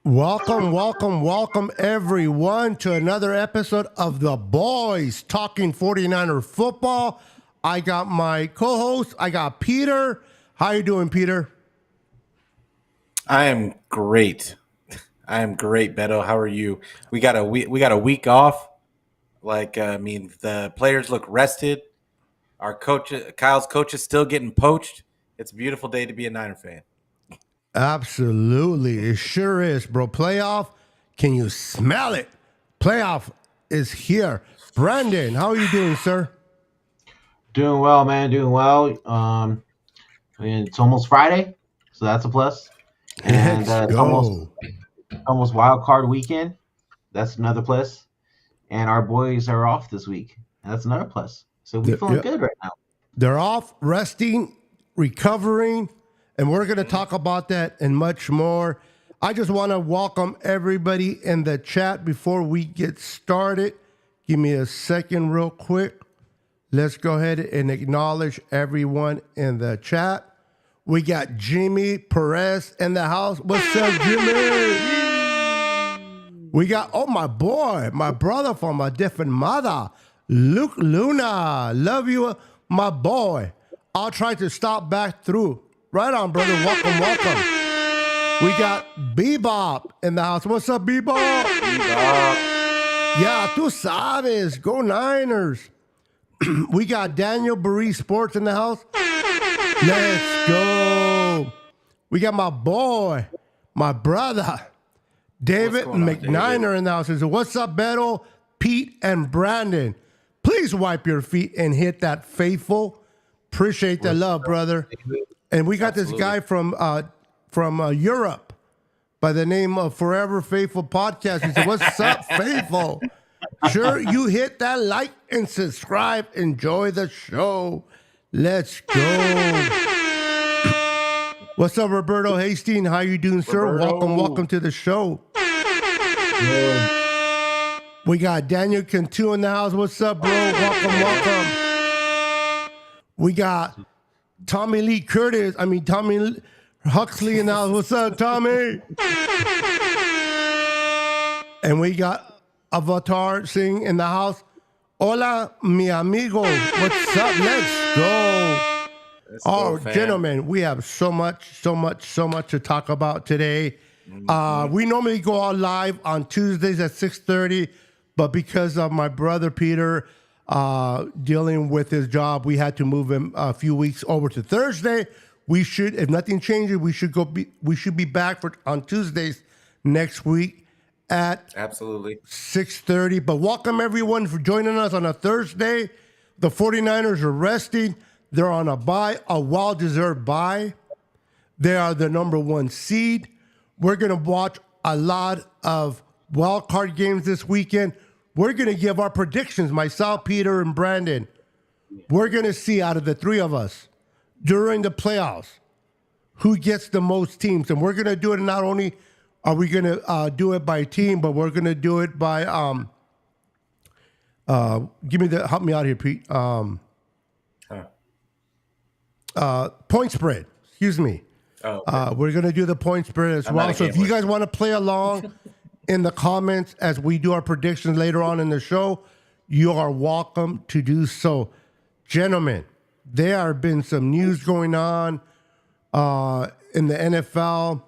Welcome, everyone, to another episode of The BOYZ Talking 49er Football. I got my co-host, I got Peter. How you doing, Peter? I am great. Beto. How are you? We got a week off. The players look rested. Our Kyle's coach is still getting poached. It's a beautiful day to be a Niner fan. Absolutely. It sure is, bro. Playoff, can you smell it? Playoff is here. Brandon, how are you doing, sir? Doing well, man. Doing well. It's almost Friday, so that's a plus. And it's almost wild card weekend. That's another plus. And our boys are off this week. And that's another plus. So we're feeling good right now. They're off, resting, recovering, and we're going to talk about that and much more. I just want to welcome everybody in the chat before we get started. Give me a second real quick. Let's go ahead and acknowledge everyone in the chat. We got Jimmy Perez in the house. What's up, Jimmy? We got, my boy, my brother from a different mother, Luke Luna. Love you, my boy. I'll try to stop back through. Right on, brother. Welcome. We got Bebop in the house. What's up, Bebop? Yeah, tú sabes. Go Niners. We got Daniel Barry Sports in the house. Let's go. We got my boy, my brother, David McNiner in the house. He says, what's up, Beto, Pete, and Brandon? Please wipe your feet and hit that faithful. Appreciate the love, brother. And we got this guy from Europe by the name of Forever Faithful Podcast. He said, what's up, Faithful? Sure, you hit that like and subscribe. Enjoy the show. Let's go. What's up, Roberto Hastings? How you doing, sir? Welcome to the show. Good. We got Daniel Cantu in the house. What's up, bro? Welcome. We got Tommy Huxley in the house. What's up, Tommy? And we got Avatar Singh in the house. Hola, mi amigo. What's up? Let's go. Gentlemen, we have so much to talk about today. We normally go out live on Tuesdays at 6:30, but because of my brother Peter dealing with his job, we had to move him a few weeks over to Thursday. We should, if nothing changes, we should be back on Tuesdays next week at absolutely 6:30. But welcome everyone for joining us on a Thursday. The 49ers are resting. They're on a bye, a well-deserved bye. They are the number one seed. We're going to watch a lot of wild card games this weekend. We're going to give our predictions, myself, Peter, and Brandon. We're going to see out of the three of us during the playoffs who gets the most teams. And we're going to do it. Not only are we going to do it by team, but we're going to do it by help me out here, Pete. Point spread. Excuse me. Oh, okay. We're going to do the point spread as well. So if you guys want to play along in the comments as we do our predictions later on in the show, you are welcome to do so. Gentlemen, there have been some news going on in the NFL.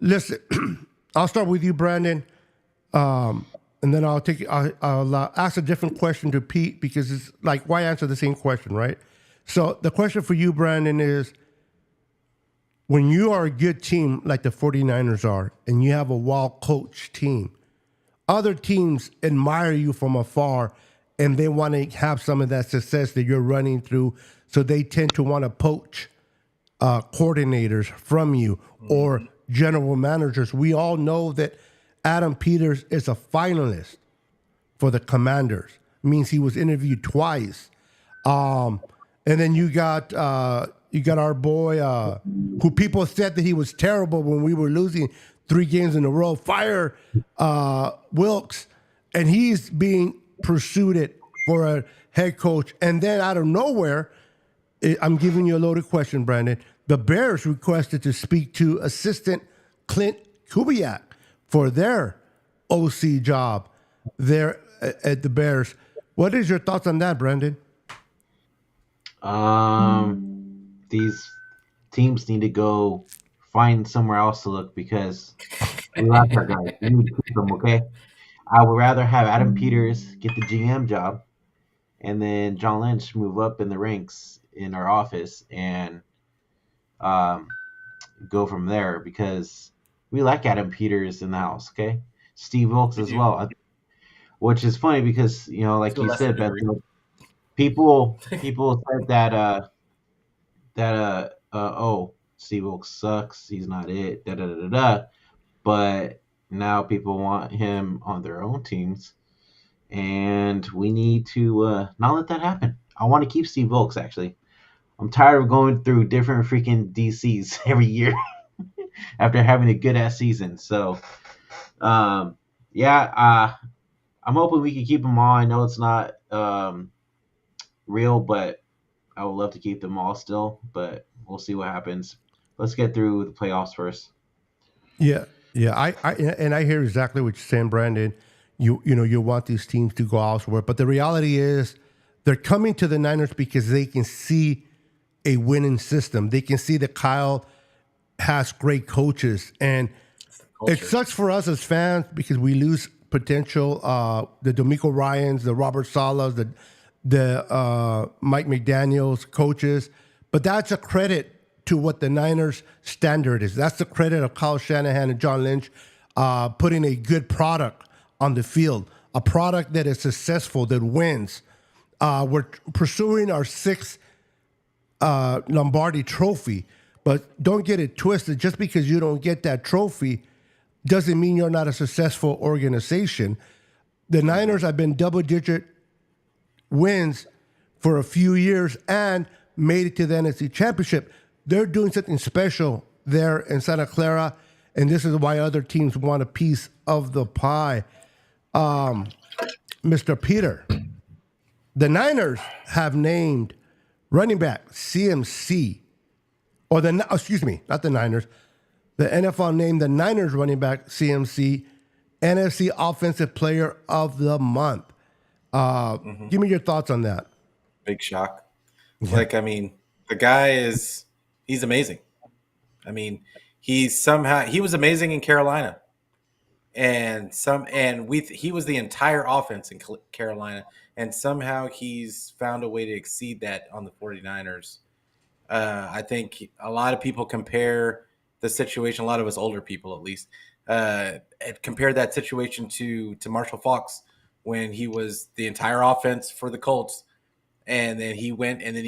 Listen, I'll start with you, Brandon, and then I'll ask a different question to Pete because it's like, why answer the same question, right? So the question for you, Brandon, is when you are a good team like the 49ers are and you have a well-coached team, other teams admire you from afar and they want to have some of that success that you're running through, so they tend to want to poach coordinators from you or general managers. We all know that Adam Peters is a finalist for the Commanders. It means he was interviewed twice. And then you got our boy who people said that he was terrible when we were losing 3 games in a row. Fire Wilkes, and he's being pursued for a head coach. And then out of nowhere, I'm giving you a loaded question, Brandon. The Bears requested to speak to assistant Clint Kubiak for their OC job there at the Bears. What is your thoughts on that, Brendan? These teams need to go find somewhere else to look because we lost our guys. We need to keep them, okay? I would rather have Adam Peters get the GM job and then John Lynch move up in the ranks in our office and um, go from there because we like Adam Peters in the house, okay? Steve Wilkes as well, which is funny because like To a you lesser said, degree. Beto, people said that Steve Wilkes sucks, he's not it, da da da da da, but now people want him on their own teams, and we need to not let that happen. I want to keep Steve Wilkes actually. I'm tired of going through different freaking DCs every year after having a good ass season. So, um, yeah, I'm hoping we can keep them all. I know it's not real, but I would love to keep them all still. But we'll see what happens. Let's get through the playoffs first. Yeah, yeah. I hear exactly what you're saying, Brandon. You want these teams to go elsewhere, but the reality is they're coming to the Niners because they can see a winning system. They can see that Kyle has great coaches, and it Culture. sucks for us as fans because we lose potential. The D'Amico Ryans, the Robert Salas, the Mike McDaniels coaches, but that's a credit to what the Niners standard is. That's the credit of Kyle Shanahan and John Lynch putting a good product on the field, a product that is successful, that wins. We're pursuing our sixth Lombardi trophy, but don't get it twisted. Just because you don't get that trophy doesn't mean you're not a successful organization. The Niners have been double-digit wins for a few years and made it to the NFC Championship. They're doing something special there in Santa Clara, and this is why other teams want a piece of the pie. Mr. Peter, the Niners have named running back CMC, excuse me, not the Niners. The NFL named the Niners running back CMC NFC Offensive Player of the Month. Give me your thoughts on that. Big shock. Like, I mean, the guy he's amazing. I mean, he was amazing in Carolina. He was the entire offense in Carolina, and somehow he's found a way to exceed that on the 49ers. I think a lot of people compare the situation, a lot of us older people at least, compare that situation to Marshall Faulk when he was the entire offense for the Colts, and then he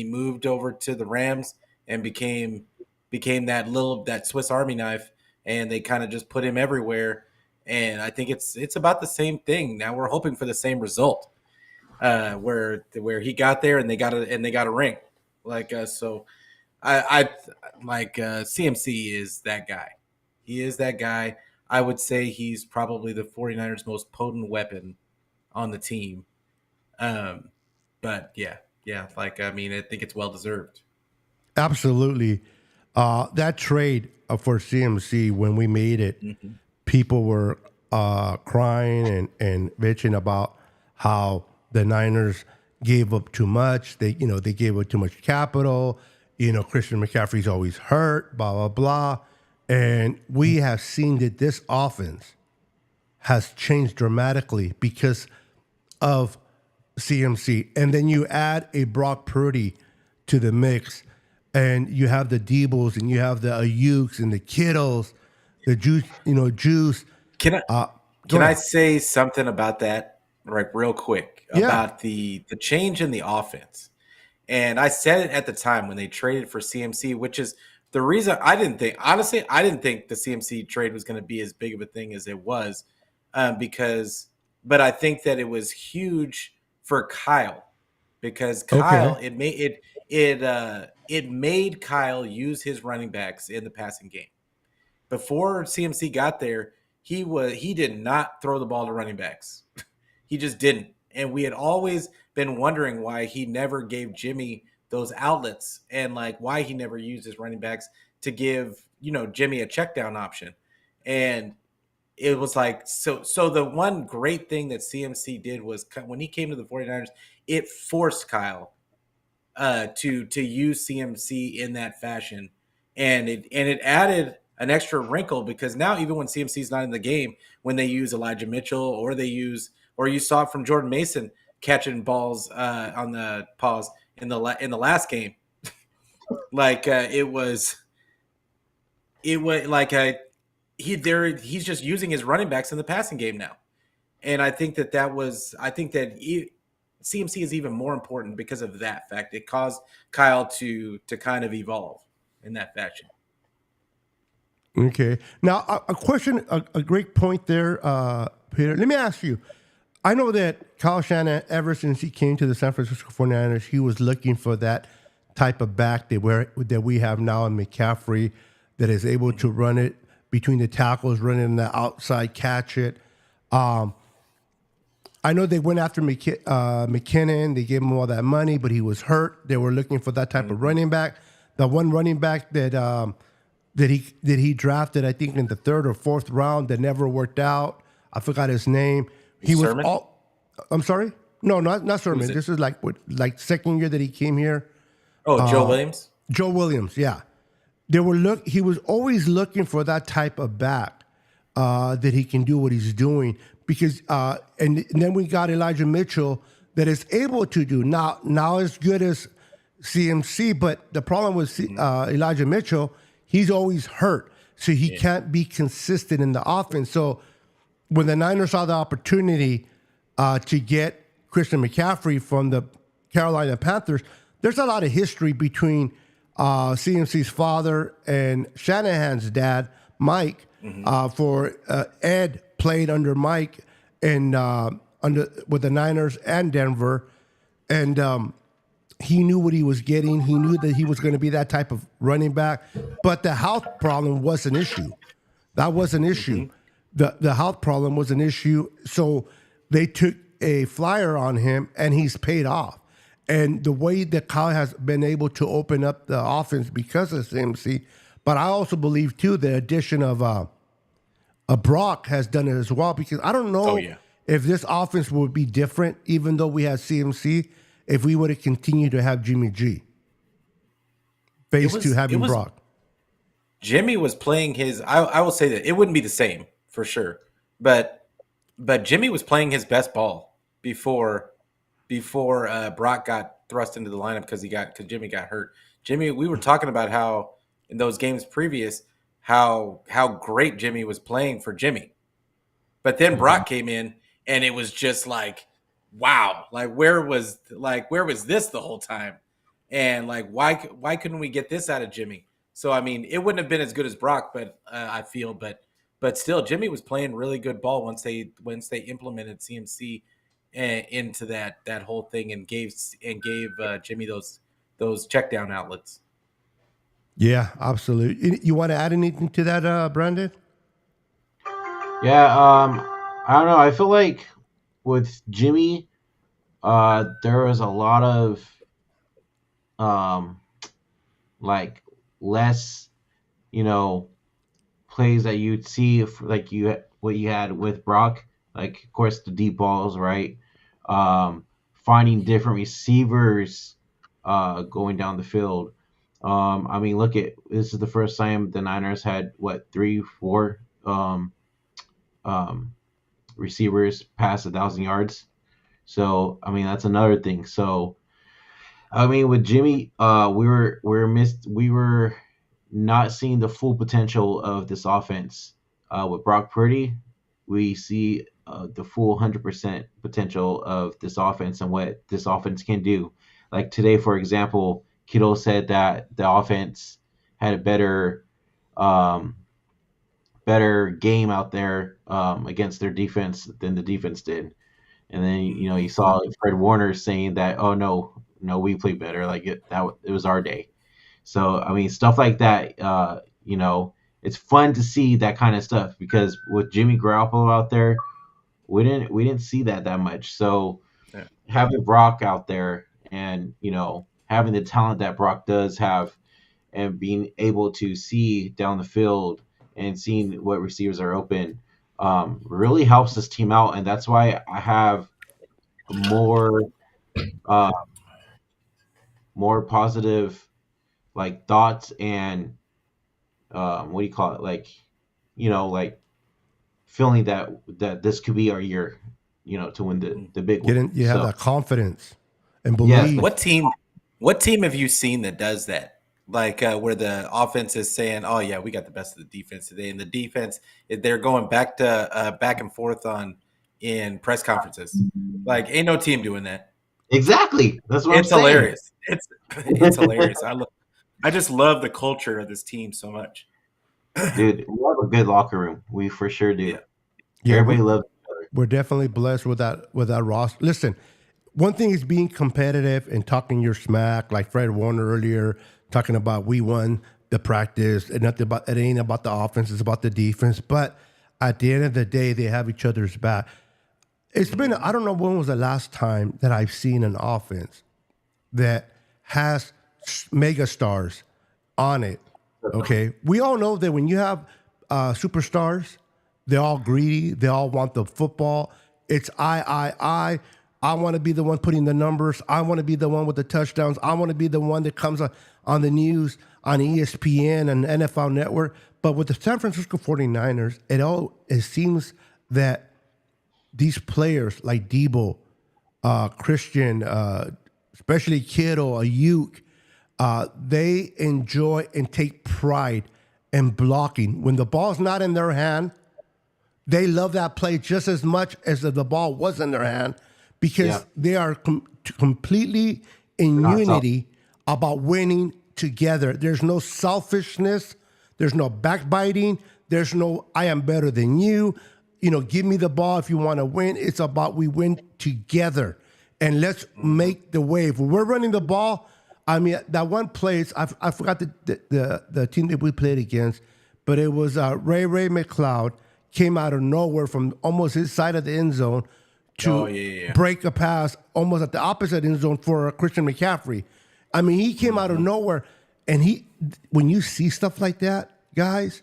moved over to the Rams and became that Swiss Army knife, and they kind of just put him everywhere. And I think it's about the same thing. Now we're hoping for the same result, where he got there and they got a ring, so. I like CMC is that guy. He is that guy. I would say he's probably the 49ers' most potent weapon on the team. But yeah. I mean, I think it's well deserved. Absolutely. That trade for CMC, when we made it, people were crying and bitching about how the Niners gave up too much. They gave up too much capital. Christian McCaffrey's always hurt, blah, blah, blah. And we have seen that this offense has changed dramatically because of CMC. And then you add a Brock Purdy to the mix, and you have the Deebles, and you have the Ayuks and the Kittles, the Juice. Can I say something about that, real quick, about the change in the offense? And I said it at the time when they traded for CMC, which is the reason I didn't think the CMC trade was going to be as big of a thing as it was, but I think that it was huge for Kyle because Kyle it made Kyle use his running backs in the passing game. Before CMC got there, he did not throw the ball to running backs. He just didn't. And we had always been wondering why he never gave Jimmy those outlets and why he never used his running backs to give, Jimmy a check down option. And it was like so the one great thing that CMC did was when he came to the 49ers, it forced Kyle to use CMC in that fashion, and it added an extra wrinkle because now even when CMC is not in the game, when they use Elijah Mitchell or you saw it from Jordan Mason catching balls on the pause in the last game, like it was like he's just using his running backs in the passing game now, and I think that CMC is even more important because of that fact. It caused Kyle to kind of evolve in that fashion. Okay. Now, a question, a great point there, Peter. Let me ask you. I know that Kyle Shanahan, ever since he came to the San Francisco 49ers, he was looking for that type of back that we have now in McCaffrey that is able to run it between the tackles, run it on the outside, catch it. I know they went after McKinnon. They gave him all that money, but he was hurt. They were looking for that type of running back. The one running back that he drafted, I think in the third or fourth round, that never worked out. I forgot his name. He Sermon? was all. I'm sorry. No, not Sermon. This is like second year that he came here. Oh, Joe Williams. Joe Williams, yeah. He was always looking for that type of back that he can do what he's doing because and then we got Elijah Mitchell that is able to do now as good as CMC, but the problem with Elijah Mitchell, he's always hurt, so he can't be consistent in the offense. So when the Niners saw the opportunity to get Christian McCaffrey from the Carolina Panthers, there's a lot of history between CMC's father and Shanahan's dad, Mike. For Ed played under Mike and with the Niners and Denver, and he knew what he was getting. He knew that he was going to be that type of running back, but the health problem was an issue. That was an issue. The health problem was an issue, so they took a flyer on him, and he's paid off. And the way that Kyle has been able to open up the offense because of CMC, but I also believe too the addition of Brock has done it as well. Because I don't know if this offense would be different, even though we had CMC, if we would have continued to have Jimmy G. Phase two having Brock. Jimmy was playing his. I will say that it wouldn't be the same for sure, but Jimmy was playing his best ball before Brock got thrust into the lineup because Jimmy got hurt. Jimmy, we were talking about how in those games previous how great Jimmy was playing for Jimmy, but then Brock came in and it was just like, wow, like where was this the whole time, and like why couldn't we get this out of Jimmy? So I mean, it wouldn't have been as good as Brock, but I feel, but still, Jimmy was playing really good ball once they implemented CMC into that whole thing and gave Jimmy those check down outlets. Yeah, absolutely. You want to add anything to that, Brandon? Yeah, I don't know. I feel like with Jimmy, there was a lot of like less, plays that you'd see if like what you had with Brock. Like, of course, the deep balls, right? Finding different receivers going down the field. I mean, this is the first time the Niners had 3-4 receivers past 1,000 yards. So I mean, that's another thing. So I mean, with Jimmy, we were not seeing the full potential of this offense. With Brock Purdy, we see the full 100% potential of this offense and what this offense can do. Like today, for example, Kittle said that the offense had a better game out there against their defense than the defense did. And then you saw Fred Warner saying that, oh no, we played better. Like it was our day. So I mean, stuff like that. It's fun to see that kind of stuff because with Jimmy Garoppolo out there, we didn't see that much. So having Brock out there and having the talent that Brock does have and being able to see down the field and seeing what receivers are open, really helps this team out, and that's why I have more uh, more positive like thoughts and what do you call it? Like, like feeling that this could be our year, to win the big one. You have So that confidence and yes, believe. What team have you seen that does that? Like where the offense is saying, "Oh yeah, we got the best of the defense today," and the defense they're going back and forth on in press conferences. Like, ain't no team doing that. exactly. That's what I'm It's saying. hilarious. It's hilarious. I just love the culture of this team so much. Dude, we have a good locker room. We for sure do. Yeah. Yeah, Everybody loves each other. we're definitely blessed with that roster. Listen, one thing is being competitive and talking your smack, like Fred Warner earlier, talking about we won the practice and nothing about it ain't about the offense, it's about the defense. But at the end of the day, they have each other's back. It's been I don't know when was the last time that I've seen an offense that has mega stars on it. Okay, we all know that when you have superstars, they're all greedy. They all want the football. It's I. I want to be the one putting the numbers. I want to be the one with the touchdowns. I want to be the one that comes on the news on ESPN and NFL Network. But with the San Francisco 49ers, it seems that these players like Debo, Christian, especially Kittle, Ayuk, they enjoy and take pride in blocking. When the ball's not in their hand, they love that play just as much as if the ball was in their hand because Yeah. they are completely in Not unity about winning together. There's no selfishness. There's no backbiting. There's no, I am better than you. Give me the ball if you want to win. It's about we win together. And let's make the wave. When we're running the ball, I mean, that one place, I forgot the team that we played against, but it was Ray McLeod came out of nowhere from almost his side of the end zone to break a pass almost at the opposite end zone for Christian McCaffrey. I mean, he came out of nowhere. And when you see stuff like that, guys,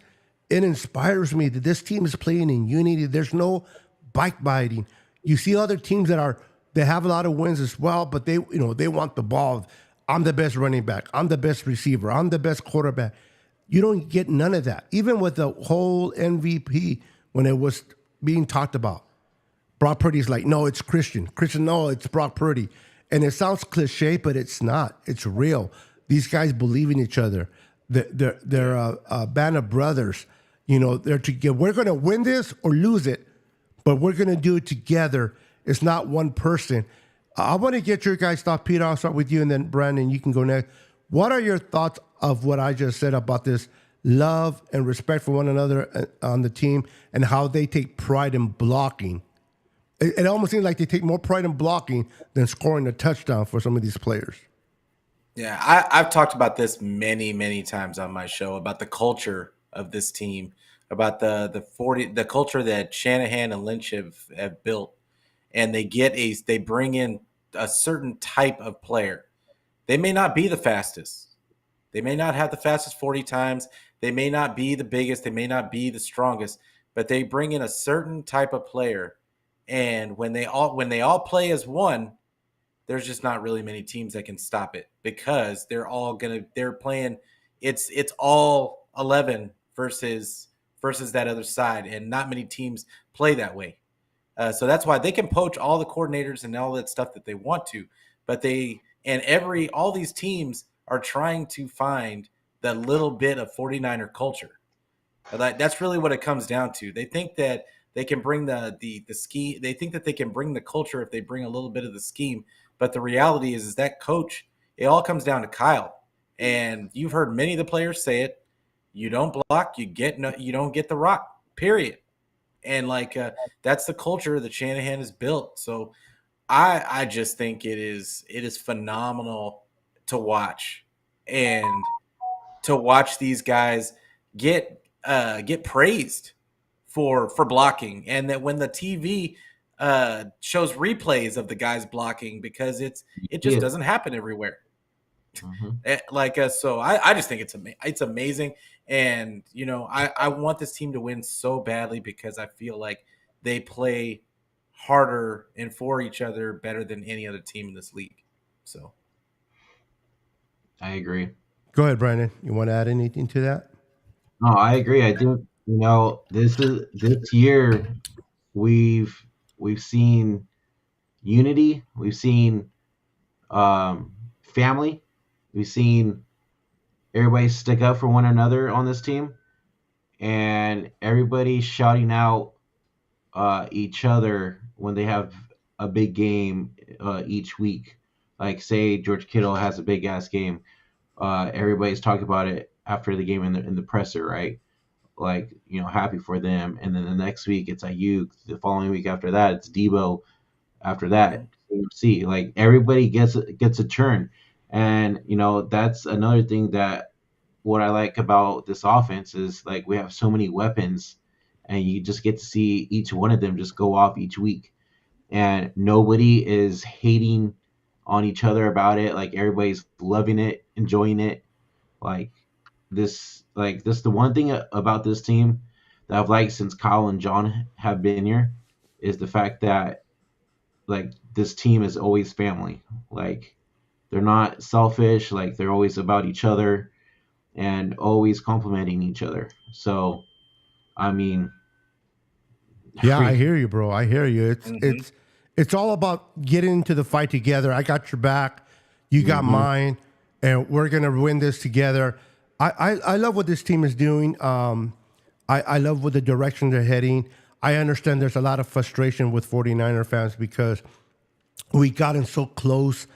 it inspires me that this team is playing in unity. There's no backbiting. You see other teams they have a lot of wins as well, but they want the ball. I'm the best running back. I'm the best receiver. I'm the best quarterback. You don't get none of that. Even with the whole MVP, when it was being talked about, Brock Purdy's like, no, it's Christian. Christian, no, it's Brock Purdy. And it sounds cliche, but it's not. It's real. These guys believe in each other. They're a band of brothers. They're together. We're going to win this or lose it, but we're going to do it together. It's not one person. I want to get your guys' thoughts. Peter, I'll start with you, and then Brandon, you can go next. What are your thoughts of what I just said about this love and respect for one another on the team and how they take pride in blocking? It almost seems like they take more pride in blocking than scoring a touchdown for some of these players. Yeah, I've talked about this many, many times on my show about the culture of this team, about the culture that Shanahan and Lynch have built, and they bring in a certain type of player. They may not be the fastest. They may not have the fastest 40 times. They may not be the biggest. They may not be the strongest, but they bring in a certain type of player. And when they all play as one, there's just not really many teams that can stop it because they're playing. It's all 11 versus that other side, and not many teams play that way. So that's why they can poach all the coordinators and all that stuff that they want to, but all these teams are trying to find the little bit of 49er culture. That's really what it comes down to. They think that they can bring the scheme. They think that they can bring the culture if they bring a little bit of the scheme. But the reality is that coach, it all comes down to Kyle. And you've heard many of the players say it. You don't block, you don't get the rock, period. And that's the culture that Shanahan has built. So I just think it is phenomenal to watch, and to watch these guys get praised for blocking, and that when the TV shows replays of the guys blocking, because it just doesn't happen everywhere. Mhm. So I just think it's amazing. And, I want this team to win so badly because I feel like they play harder and for each other better than any other team in this league. So I agree. Go ahead, Brandon. You want to add anything to that? No, I agree. I think this year we've we've seen unity, we've seen family, we've seen everybody stick up for one another on this team, and everybody shouting out each other when they have a big game each week. Like, say George Kittle has a big ass game, everybody's talking about it after the game in the presser, right? Like, happy for them. And then the next week it's Ayuk. The following week after that it's Debo. After that, CMC. Like, everybody gets a turn, and that's another thing that what I like about this offense is, like, we have so many weapons, and you just get to see each one of them just go off each week, and nobody is hating on each other about it. Like, everybody's loving it, enjoying it. Like this the one thing about this team that I've liked since Kyle and John have been here is the fact that, like, this team is always family. Like, they're not selfish. Like, they're always about each other and always complimenting each other. So, I mean, Yeah, I hear you, bro. I hear you. It's Mhm. it's it's all about getting into the fight together. I got your back, you got Mhm. mine, and we're gonna win this together. I love what this team is doing. I love what the direction they're heading. I understand there's a lot of frustration with 49er fans because we gotten so close,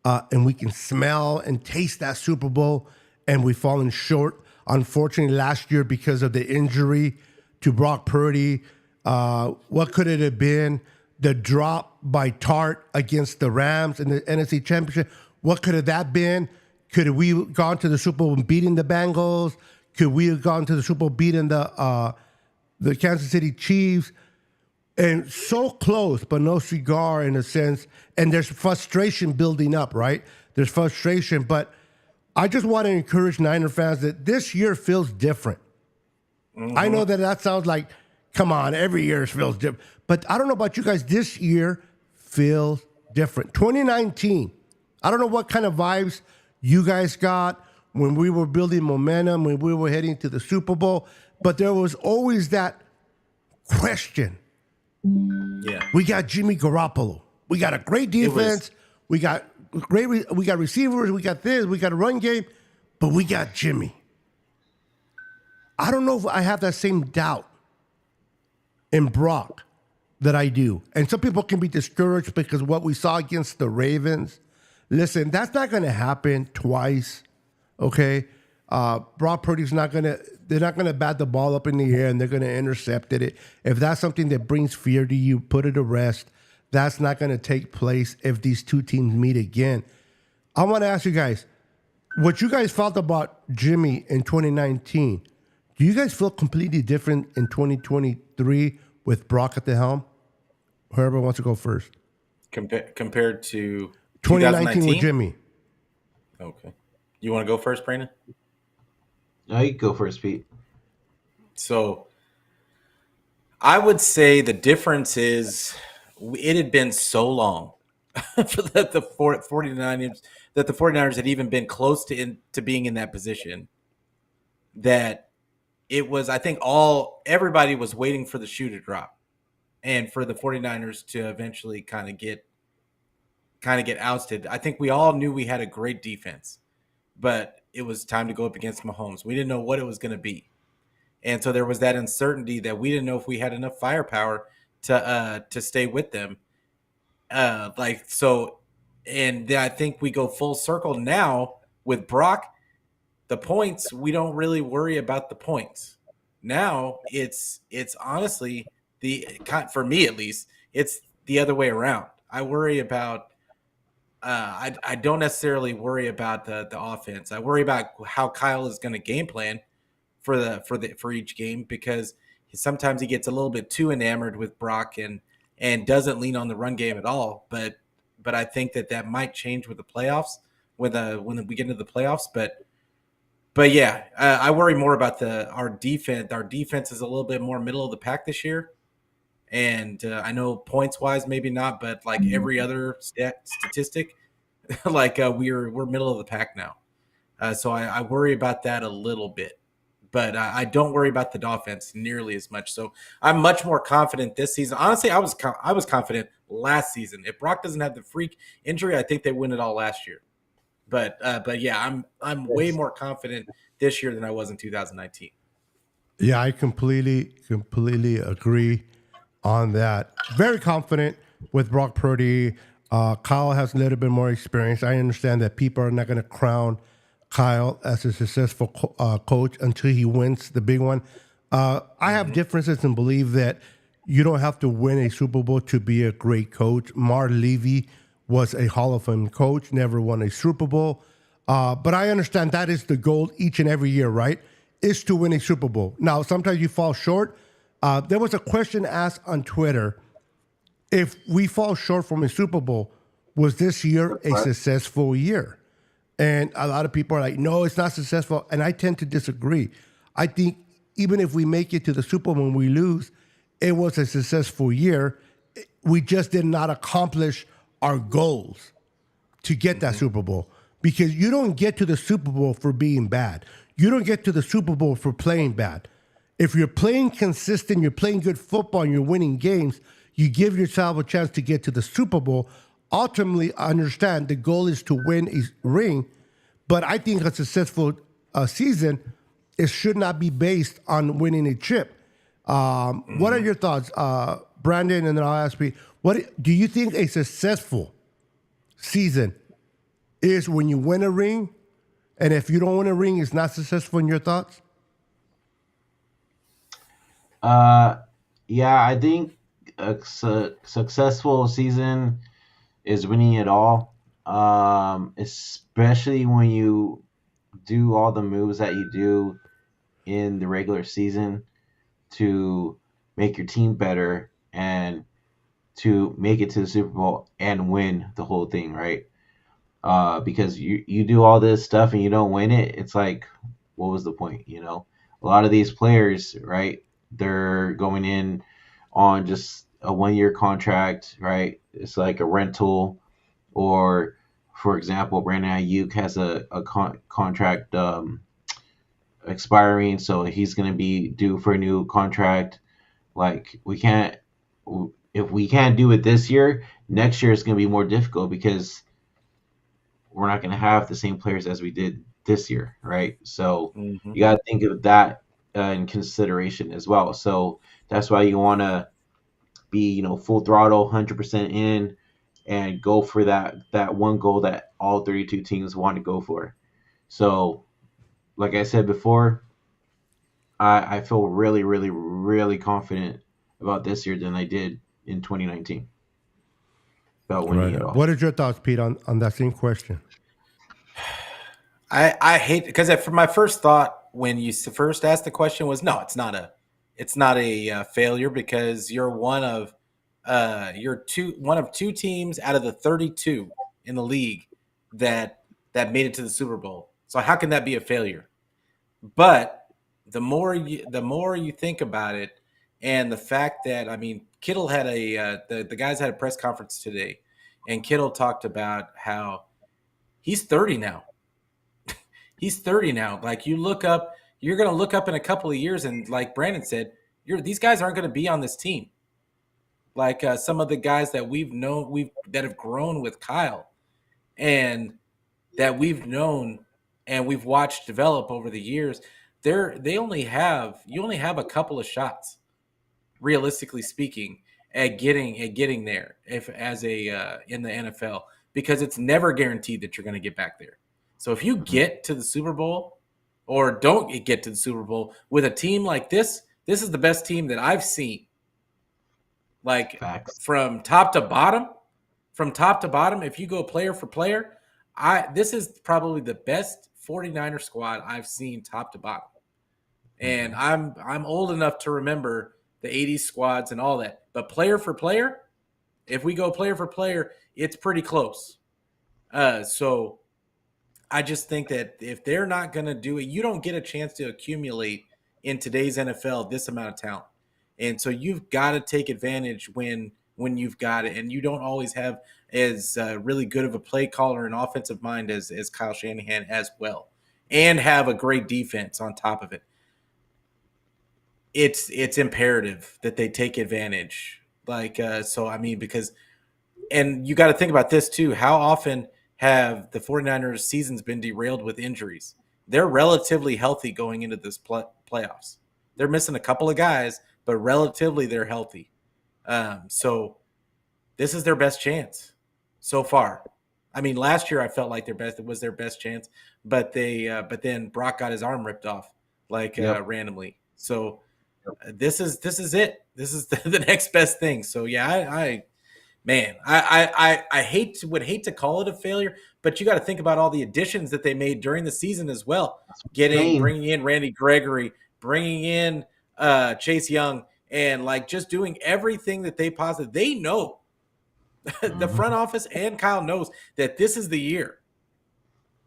and we can smell and taste that Super Bowl, and we've fallen short. Unfortunately, last year because of the injury to Brock Purdy, what could it have been? The drop by Tart against the Rams in the NFC Championship. What could have that been? Could we gone to the Super Bowl and beating the Bengals? Could we have gone to the Super Bowl beating the Kansas City Chiefs? And so close, but no cigar in a sense. And there's frustration building up, right? There's frustration, but I just want to encourage Niner fans that this year feels different. I know that sounds like, come on, every year feels different. But I don't know about you guys. This year feels different. 2019, I don't know what kind of vibes you guys got when we were building momentum, when we were heading to the Super Bowl, but there was always that question. Yeah. We got Jimmy Garoppolo. We got a great defense. We got we got receivers. We got this. We got a run game, but we got Jimmy. I don't know if I have that same doubt in Brock that I do. And some people can be discouraged because what we saw against the Ravens. Listen, that's not going to happen twice. Okay, Brock Purdy's not going to. They're not going to bat the ball up in the air and they're going to intercept it. If that's something that brings fear to you, put it to rest. That's not going to take place if these two teams meet again. I want to ask you guys, what you guys felt about Jimmy in 2019, do you guys feel completely different in 2023 with Brock at the helm? Whoever wants to go first. Compared to 2019 with Jimmy. Okay. You want to go first, Brandon? No, you go first, Pete. So I would say the difference is it had been so long that the 49ers had even been close to being in that position that it was, I think everybody was waiting for the shoe to drop and for the 49ers to eventually kind of get ousted. I think we all knew we had a great defense, but it was time to go up against Mahomes. We didn't know what it was going to be. And so there was that uncertainty that we didn't know if we had enough firepower to stay with them. And then I think we go full circle now with Brock. The points, we don't really worry about the points. Now it's honestly for me at least, it's the other way around. I worry about I don't necessarily worry about the offense. I worry about how Kyle is going to game plan for each game because sometimes he gets a little bit too enamored with Brock and doesn't lean on the run game at all. But I think that might change with the playoffs. when we get into the playoffs. But yeah, I worry more about our defense. Our defense is a little bit more middle of the pack this year, and I know points wise maybe not, but like every other statistic, like we're middle of the pack now. So I worry about that a little bit. But I don't worry about the offense nearly as much. So I'm much more confident this season. Honestly, I was confident last season. If Brock doesn't have the freak injury, I think they win it all last year. But yeah, I'm way more confident this year than I was in 2019. Yeah, I completely agree on that. Very confident with Brock Purdy. Kyle has a little bit more experience. I understand that people are not going to crown Kyle as a successful coach until he wins the big one. I have differences and believe that you don't have to win a Super Bowl to be a great coach. Mark Levy was a Hall of Fame coach, never won a Super Bowl. But I understand that is the goal each and every year, right? Is to win a Super Bowl. Now, sometimes you fall short. There was a question asked on Twitter. If we fall short from a Super Bowl, was this year a successful year? And a lot of people are like, no, it's not successful. And I tend to disagree. I think even if we make it to the Super Bowl and we lose, it was a successful year. We just did not accomplish our goals to get that Super Bowl. Because you don't get to the Super Bowl for being bad. You don't get to the Super Bowl for playing bad. If you're playing consistent, you're playing good football, and you're winning games, you give yourself a chance to get to the Super Bowl. Ultimately, I understand the goal is to win a ring, but I think a successful season, it should not be based on winning a chip. What are your thoughts, Brandon? And then I'll ask you, what do you think a successful season is when you win a ring? And if you don't win a ring, it's not successful in your thoughts? Yeah, I think a successful season is winning it all. Especially when you do all the moves that you do in the regular season to make your team better and to make it to the Super Bowl and win the whole thing, right? Because you do all this stuff and you don't win it, it's like, what was the point? A lot of these players, right? They're going in on just a 1 year contract, right? It's like a rental, or for example, Brandon Ayuk has a contract expiring, so he's going to be due for a new contract. Like if we can't do it this year, next year is going to be more difficult because we're not going to have the same players as we did this year, right? So you got to think of that in consideration as well. So that's why you want to be, full throttle, 100% in, and go for that one goal that all 32 teams want to go for. So, like I said before, I feel really, really, really confident about this year than I did in 2019 about winning it all. What are your thoughts, Pete, on that same question? I hate, because for my first thought when you first asked the question was, no, it's not a failure, because you're one of two teams out of the 32 in the league that made it to the Super Bowl. So how can that be a failure? But the more you think about it, and the fact that, I mean, Kittle had the guys had a press conference today, and Kittle talked about how he's 30 now. He's 30 now. Like, you're going to look up in a couple of years, and like Brandon said, these guys aren't going to be on this team. Like some of the guys that we've known, that have grown with Kyle, and that we've known and we've watched develop over the years, you only have a couple of shots, realistically speaking, at getting there in the NFL, because it's never guaranteed that you're going to get back there. So if you get to the Super Bowl, or don't get to the Super Bowl with a team like this is the best team that I've seen. Like, Facts. From top to bottom, if you go player for player, this is probably the best 49er squad I've seen top to bottom. And I'm old enough to remember the 80s squads and all that. But player for player, if we go player for player, it's pretty close. So I just think that if they're not going to do it, you don't get a chance to accumulate in today's NFL this amount of talent. And so you've got to take advantage when you've got it, and you don't always have as really good of a play caller and offensive mind as Kyle Shanahan as well, and have a great defense on top of it. It's imperative that they take advantage. So I mean, because, and you got to think about this too. How often have the 49ers seasons been derailed with injuries? They're relatively healthy going into this playoffs. They're missing a couple of guys, but relatively they're healthy. So this is their best chance so far. I mean, last year I felt like it was their best chance, but then Brock got his arm ripped off randomly. So this is it. This is the next best thing. So yeah, I would hate to call it a failure, but you got to think about all the additions that they made during the season as well. Bringing in Randy Gregory, bringing in Chase Young, and just doing everything that they possibly. They know the front office and Kyle knows that this is the year.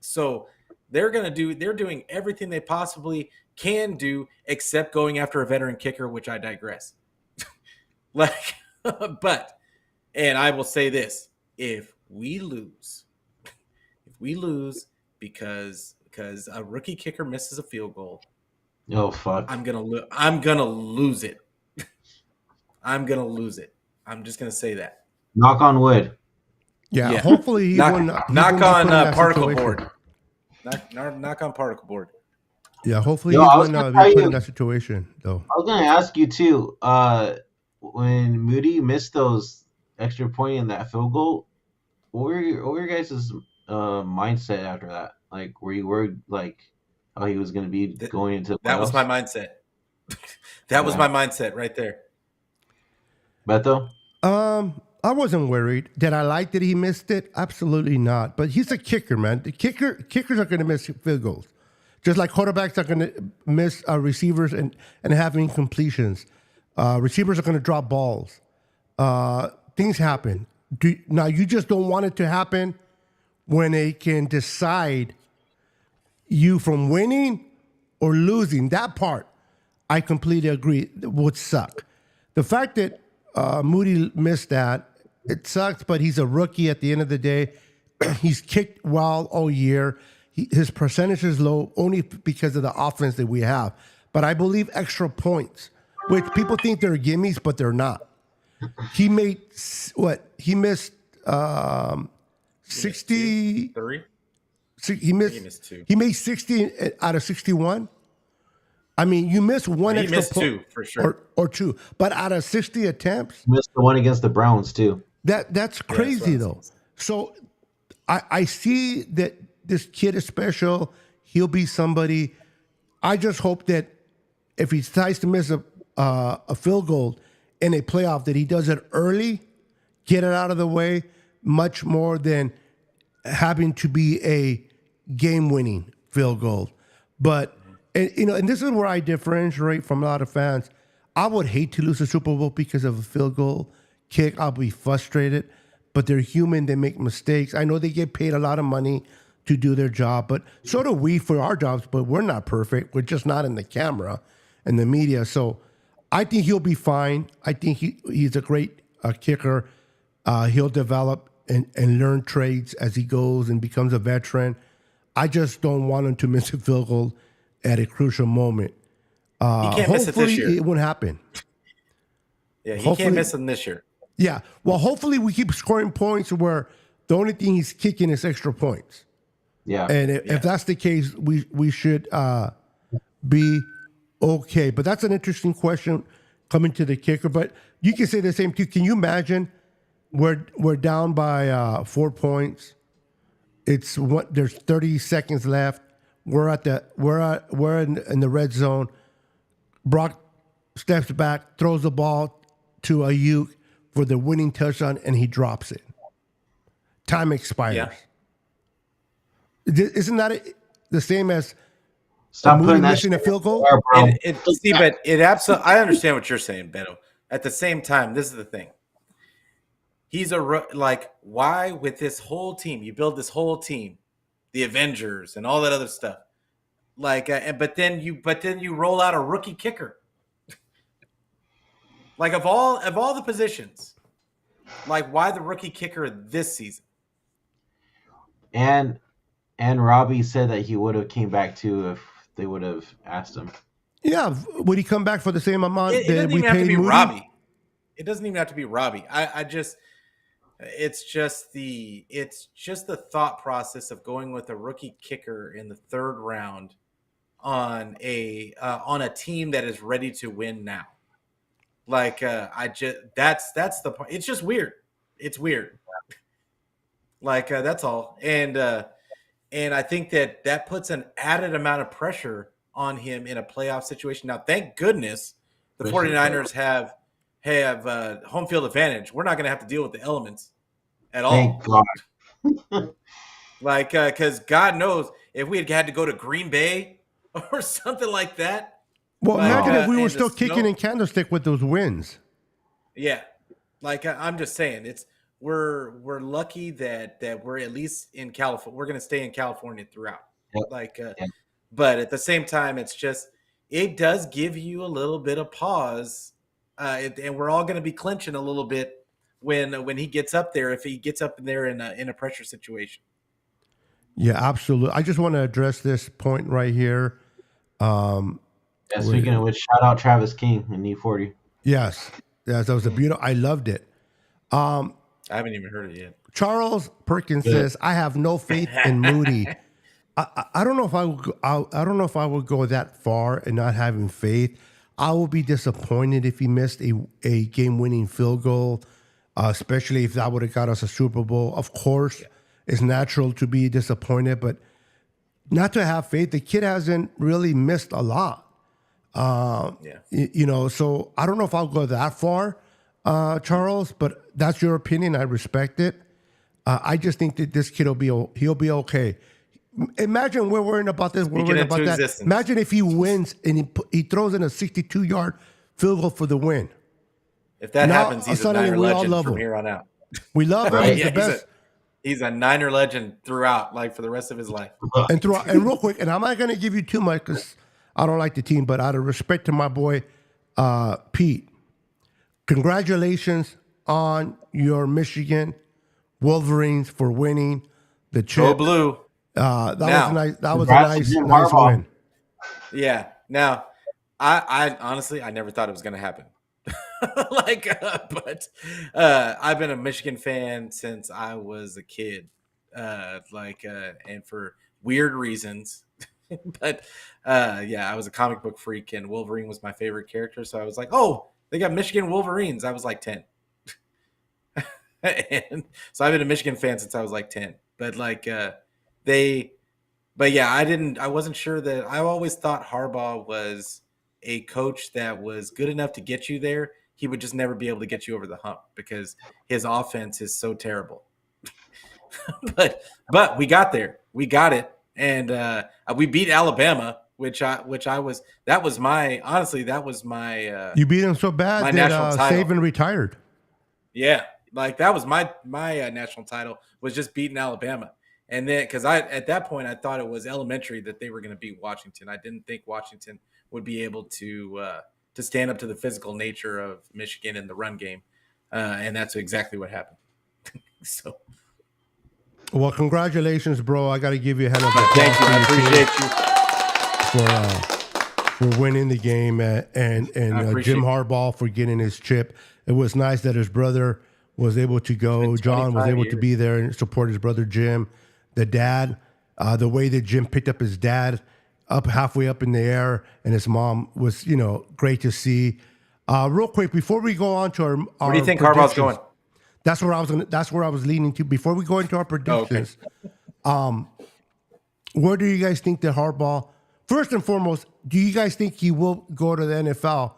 So they're doing everything they possibly can do, except going after a veteran kicker, which I digress. But. And I will say this: if we lose because a rookie kicker misses a field goal, oh fuck, I'm gonna lose it. I'm gonna lose it. I'm just gonna say that. Knock on wood. Yeah. Hopefully he knock on particle board. Knock on particle board. Yeah. Hopefully he wouldn't be put in that situation, though. I was gonna ask you too. When Moody missed those extra point in that field goal, what were your guys' mindset after that? Like, were you worried how he was going to be going into the playoffs? That was my mindset. That was my mindset right there. Beto? I wasn't worried. Did I like that he missed it? Absolutely not. But he's a kicker, man. The kickers are going to miss field goals, just like quarterbacks are going to miss receivers and have incompletions. Receivers are going to drop balls. Things happen. Now, you just don't want it to happen when they can decide you from winning or losing. That part, I completely agree, would suck. The fact that Moody missed that, it sucks, but he's a rookie at the end of the day. He's kicked well all year. His percentage is low only because of the offense that we have. But I believe extra points, which people think they're gimmies, but they're not. He made what? He missed 63. He missed 2. He made 60 out of 61. I mean, you miss one extra missed 2 for sure, or 2. But out of 60 attempts, missed the one against the Browns too. That's crazy though. So I see that this kid is special. He'll be somebody. I just hope that if he decides to miss a field goal in a playoff, that he does it early, get it out of the way, much more than having to be a game-winning field goal. But and this is where I differentiate from a lot of fans. I would hate to lose a Super Bowl because of a field goal kick. I'll be frustrated, but they're human. They make mistakes. I know they get paid a lot of money to do their job, but so do we for our jobs, but we're not perfect. We're just not in the camera and the media. So I think he'll be fine. I think he's a great kicker. He'll develop and learn trades as he goes and becomes a veteran. I just don't want him to miss a field goal at a crucial moment. He can't miss it this year. Hopefully it won't happen. Yeah, he can't miss them this year. Yeah. Well, hopefully we keep scoring points where the only thing he's kicking is extra points. Yeah. And if that's the case, we should be okay. But that's an interesting question coming to the kicker. But you can say the same too. Can you imagine we're down by 4 points? There's 30 seconds left. We're in the red zone. Brock steps back, throws the ball to Ayuk for the winning touchdown, and he drops it. Time expires. Yeah. Isn't that the same as missing a field goal? But it absolutely. I understand what you're saying, Beto. At the same time, this is the thing. He's why with this whole team, you build this whole team, the Avengers, and all that other stuff. Like, but then you roll out a rookie kicker. Like of all the positions, like why the rookie kicker this season? And Robbie said that he would have came back too if they would have asked him. Yeah, would he come back for the same amount It that doesn't we even have to paid be Moody? Robbie. It doesn't even have to be Robbie. It's just the thought process of going with a rookie kicker in the third round on a team that is ready to win now. Like that's the point. It's just weird. It's weird. Like that's all. And I think that puts an added amount of pressure on him in a playoff situation. Now, thank goodness the 49ers have home field advantage. We're not going to have to deal with the elements at all. Thank God. Like, because God knows if we had to go to Green Bay or something like that. Well, like, imagine if we were and still kicking in candlestick with those wins. Yeah, like I'm just saying, we're lucky that we're at least in California. We're going to stay in California throughout. Yep. Like, Yep. But at the same time, it does give you a little bit of pause, and we're all going to be clinching a little bit when he gets up there, if he gets up in there in a pressure situation. Yeah, absolutely. I just want to address this point right here. Speaking of which, shout out Travis King in E40. Yes, that was a beautiful. I loved it. I haven't even heard it yet. Charles Perkins says, "I have no faith in Moody." I don't know if I don't know if I would go that far in not having faith. I will be disappointed if he missed a game-winning field goal, especially if that would have got us a Super Bowl. Of course, it's natural to be disappointed, but not to have faith. The kid hasn't really missed a lot. So I don't know if I'll go that far, Charles, but that's your opinion. I respect it. I just think that this kid he'll be okay. Imagine we're worrying about this. We're worrying about that. Existence. Imagine if he wins and he throws in a 62-yard field goal for the win. If that Now, happens, he's a suddenly Niner we all legend love from him. here on out. We love him. He's the best. He's a Niner legend throughout, like for the rest of his life. And real quick, and I'm not going to give you too much because I don't like the team, but out of respect to my boy Pete, congratulations on your Michigan Wolverines for winning the chip. Go blue. That was nice. That was a nice win. Yeah. Now, I honestly, I never thought it was going to happen. But I've been a Michigan fan since I was a kid, and for weird reasons. But I was a comic book freak, and Wolverine was my favorite character. So I was like, oh, they got Michigan Wolverines. I was like 10. And so I've been a Michigan fan since I was like 10. But I wasn't sure that. I always thought Harbaugh was a coach that was good enough to get you there. He would just never be able to get you over the hump because his offense is so terrible. but we got there. We got it. And we beat Alabama, which was my you beat him so bad my that national title. Saban retired. Yeah, like that was my national title, was just beating Alabama. And then because at that point I thought it was elementary that they were going to beat Washington. I didn't think Washington would be able to stand up to the physical nature of Michigan in the run game, and that's exactly what happened. So. Well, congratulations, bro. I got to give you a hand up. Thank you. I appreciate you for winning the game and Jim Harbaugh for getting his chip. It was nice that his brother was able to go. John was able to be there and support his brother Jim. The dad, the way that Jim picked up his dad up halfway up in the air, and his mom was, great to see. Real quick, before we go on to our where do you think Harbaugh's going? That's where I was leaning to. Before we go into our predictions, where do you guys think that Harbaugh? First and foremost, do you guys think he will go to the NFL?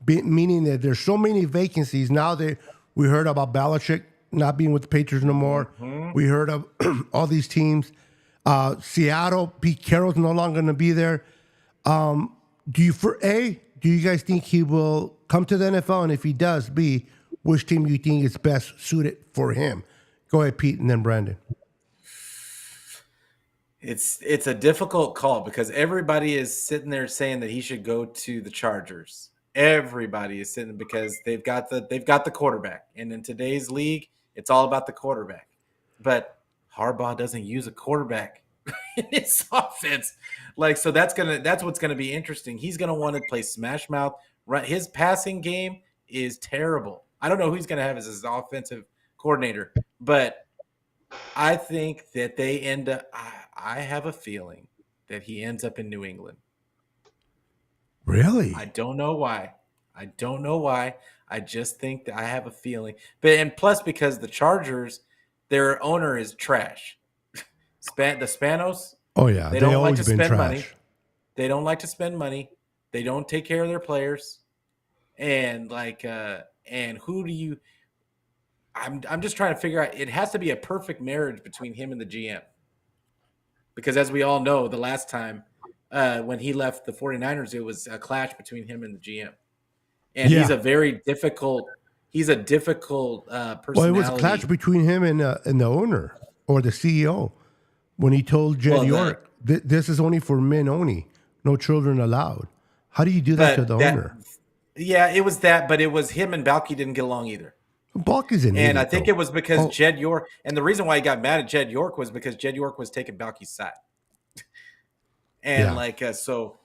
Meaning that there's so many vacancies now that we heard about Belichick not being with the Patriots no more. Mm-hmm. We heard of all these teams. Seattle, Pete Carroll's no longer going to be there. Do you guys think he will come to the NFL? And if he does, B, which team do you think is best suited for him? Go ahead, Pete, and then Brandon. It's a difficult call because everybody is sitting there saying that he should go to the Chargers. Everybody is sitting because they've got the quarterback, and in today's league, it's all about the quarterback. But Harbaugh doesn't use a quarterback in his offense, so that's what's gonna be interesting. He's gonna want to play smash mouth. Right, his passing game is terrible. I don't know who he's gonna have as his offensive coordinator, but I think that they end up. I have a feeling that he ends up in New England. Really? I don't know why. I just think that I have a feeling. And plus because the Chargers, their owner is trash. The Spanos. Oh yeah, they don't like to spend money. They don't like to spend money. They don't take care of their players. And and who do you? I'm just trying to figure out. It has to be a perfect marriage between him and the GM. Because as we all know, the last time when he left the 49ers, it was a clash between him and the GM. And he's a very difficult personality. Well, it was a clash between him and the owner or the CEO when he told Jed York, this is only for men only, no children allowed. How do you do that to the owner? Yeah, it was that, but it was him and Balky didn't get along either. Balky's an idiot, and I think it was because Jed York, and the reason why he got mad at Jed York was because Jed York was taking Balky's side. And so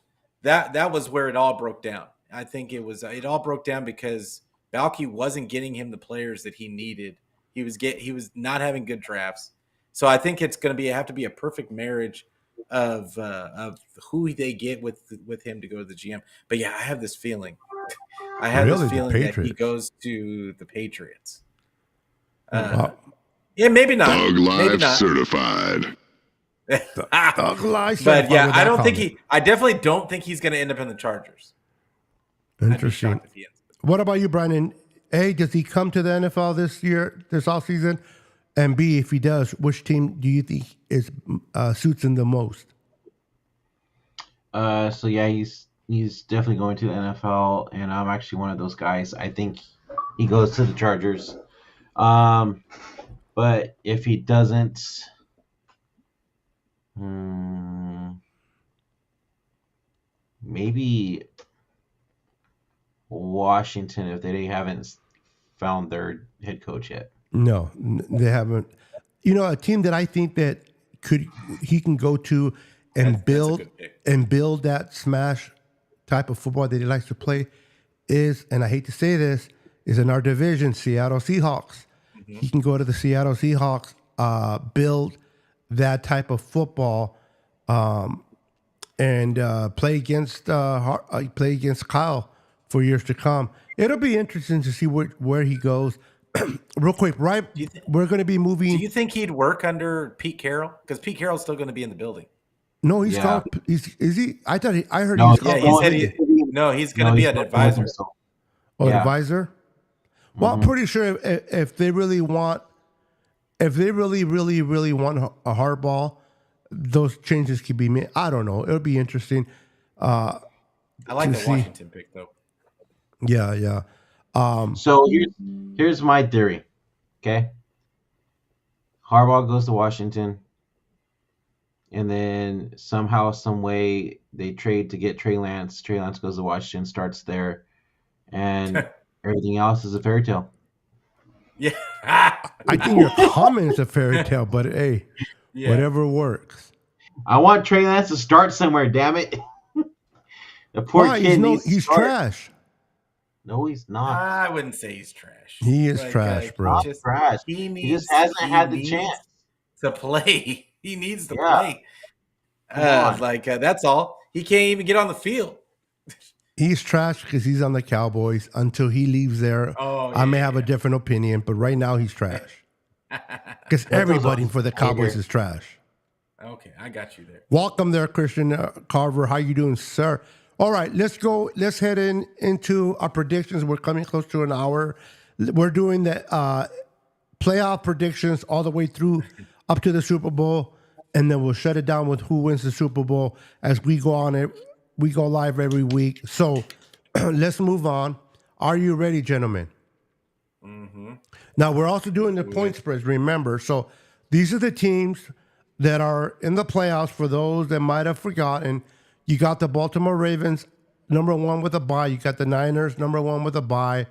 that was where it all broke down. I think it all broke down because Balky wasn't getting him the players that he needed. He was not having good drafts. So I think it's going to have to be a perfect marriage of who they get with him to go to the GM. But yeah, I have this feeling. That he goes to the Patriots. Yeah, maybe not. Thug Life certified. Thug Life. But yeah, I definitely don't think he's going to end up in the Chargers. Interesting. What about you, Brandon? A, does he come to the NFL this offseason? And B, if he does, which team do you think suits him the most? So yeah, he's definitely going to the NFL, and I'm actually one of those guys. I think he goes to the Chargers. But if he doesn't, maybe Washington if they haven't found their head coach yet. No, they haven't. A team that I think that he can go to and build that smash type of football that he likes to play is, and I hate to say this, is in our division, Seattle Seahawks. Mm-hmm. He can go to the Seattle Seahawks, build that type of football, and play against Kyle for years to come. It'll be interesting to see where he goes. Real quick, right? We're going to be moving. Do you think he'd work under Pete Carroll? Because Pete Carroll's still going to be in the building. No, he's gone. Is he? I heard he's gone. Yeah, he's going to be an advisor. An advisor? Well, I'm pretty sure if they really want, if they really want a Harbaugh, those changes could be made. I don't know. It'll be interesting. I like the Washington pick though. Yeah. So here's my theory. Okay. Harbaugh goes to Washington, and then somehow, some way, they trade to get Trey Lance. Trey Lance goes to Washington, starts there, and everything else is a fairy tale. Yeah. I think your comment is a fairy tale, but hey, whatever works. I want Trey Lance to start somewhere, damn it. The poor kid he's trash. No, he's not. I wouldn't say he's trash. He is trash, bro. He's trash. He just hasn't had the chance to play. He needs to play. That's all. He can't even get on the field. He's trash because he's on the Cowboys. Until he leaves there, I may have a different opinion, but right now he's trash. Because everybody for the Cowboys is trash. Okay, I got you there. Welcome there, Christian Carver. How you doing, sir? All right, let's go. Let's head into our predictions. We're coming close to an hour. We're doing the playoff predictions all the way through up to the Super Bowl, and then we'll shut it down with who wins the Super Bowl as we go on it. We go live every week. So let's move on. Are you ready, gentlemen? Mm-hmm. Now, we're also doing the point spreads, remember. So these are the teams that are in the playoffs, for those that might have forgotten, you got the Baltimore Ravens, number 1 with a bye. You got the Niners, number 1 with a bye.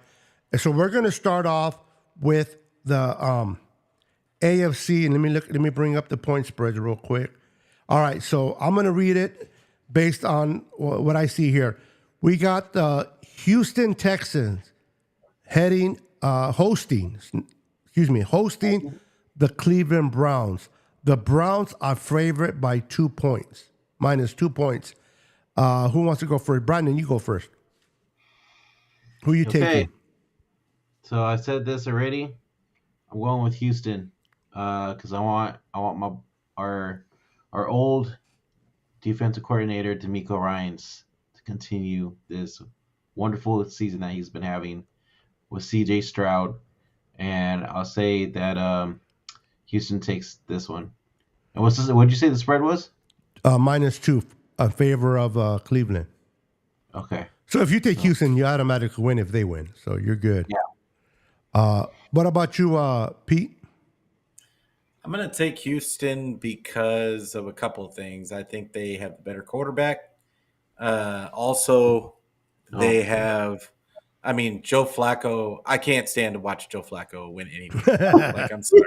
And so we're going to start off with the AFC, and let me bring up the point spreads real quick. All right, so I'm going to read it based on what I see here. We got the Houston Texans hosting the Cleveland Browns. The Browns are favorite by 2 points, minus 2 points. Who wants to go first? Brandon, you go first. Who you taking? So I said this already. I'm going with Houston because I want our old defensive coordinator DeMeco Ryans to continue this wonderful season that he's been having with CJ Stroud, and I'll say that Houston takes this one. And what did you say the spread was? Minus 2 in favor of Cleveland. Okay. So if you take Houston, you automatically win if they win. So you're good. Yeah. What about you, Pete? I'm going to take Houston because of a couple of things. I think they have the better quarterback. Also, they have, Joe Flacco. I can't stand to watch Joe Flacco win anything. I'm sorry.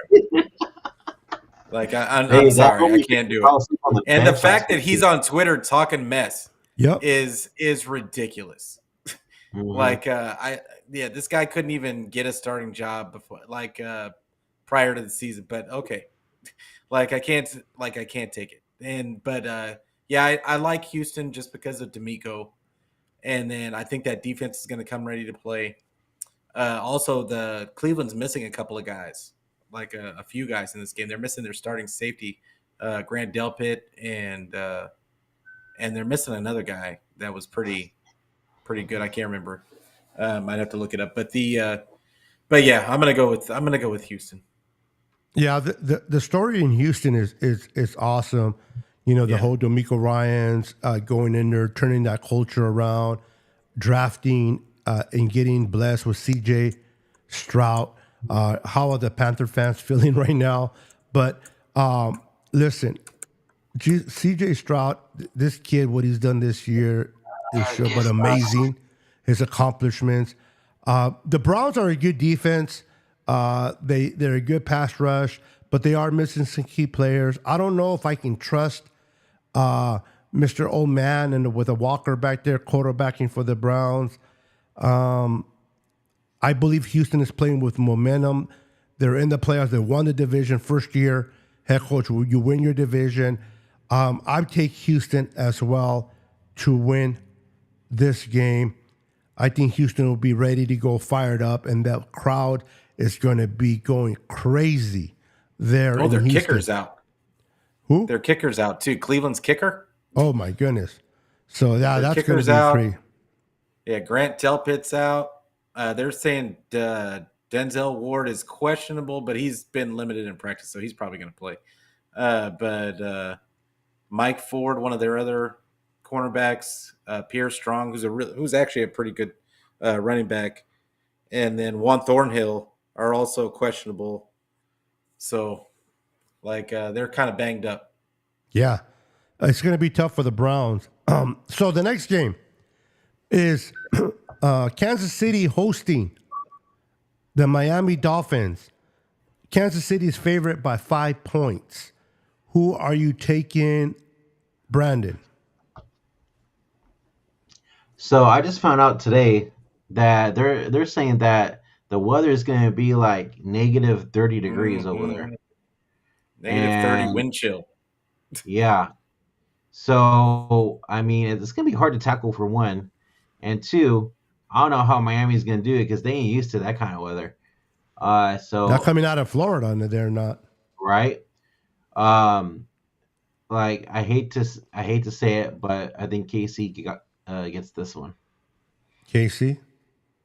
I'm sorry. I can't do it. And the fact that he's on Twitter talking mess is ridiculous. Mm-hmm. This guy couldn't even get a starting job before, prior to the season. But okay, I can't take it. I like Houston just because of DeMeco, and then I think that defense is going to come ready to play. Also, the Cleveland's missing a couple of guys, a few guys in this game. They're missing their starting safety, Grant Delpit, and they're missing another guy that was pretty good. I can't remember. I'd have to look it up. But I'm gonna go with Houston. Yeah, the story in Houston is awesome. The whole DeMeco Ryans going in there, turning that culture around, drafting and getting blessed with CJ Stroud. How are the Panther fans feeling right now? But listen, CJ Stroud, this kid, what he's done this year is sure but amazing. His accomplishments. The Browns are a good defense. They're a good pass rush, but they are missing some key players. I don't know if I can trust Mr. Old Man and with a Walker back there quarterbacking for the Browns. I believe Houston is playing with momentum. They're in the playoffs. They won the division first year. Head coach, you win your division. I take Houston as well to win this game. I think Houston will be ready to go, fired up, and that crowd is going to be going crazy there. Oh, their kicker's out. Who? Their kicker's out too. Cleveland's kicker. Oh my goodness! So that's going to be out. free. Yeah, Grant Delpit's out. They're saying Denzel Ward is questionable, but he's been limited in practice, so he's probably going to play. But Mike Ford, one of their other cornerbacks, Pierre Strong, who's actually a pretty good running back, and then Juan Thornhill are also questionable. So, they're kind of banged up. Yeah, it's going to be tough for the Browns. So the next game is Kansas City hosting the Miami Dolphins. Kansas City is favorite by 5 points. Who are you taking, Brandon? So I just found out today that they're saying that the weather is going to be like negative 30 degrees over there. Negative 30 wind chill. Yeah. So, it's going to be hard to tackle for one. And two, I don't know how Miami's going to do it because they ain't used to that kind of weather. So not coming out of Florida, and they're not. Right. I hate to say it, but I think KC gets this one. KC?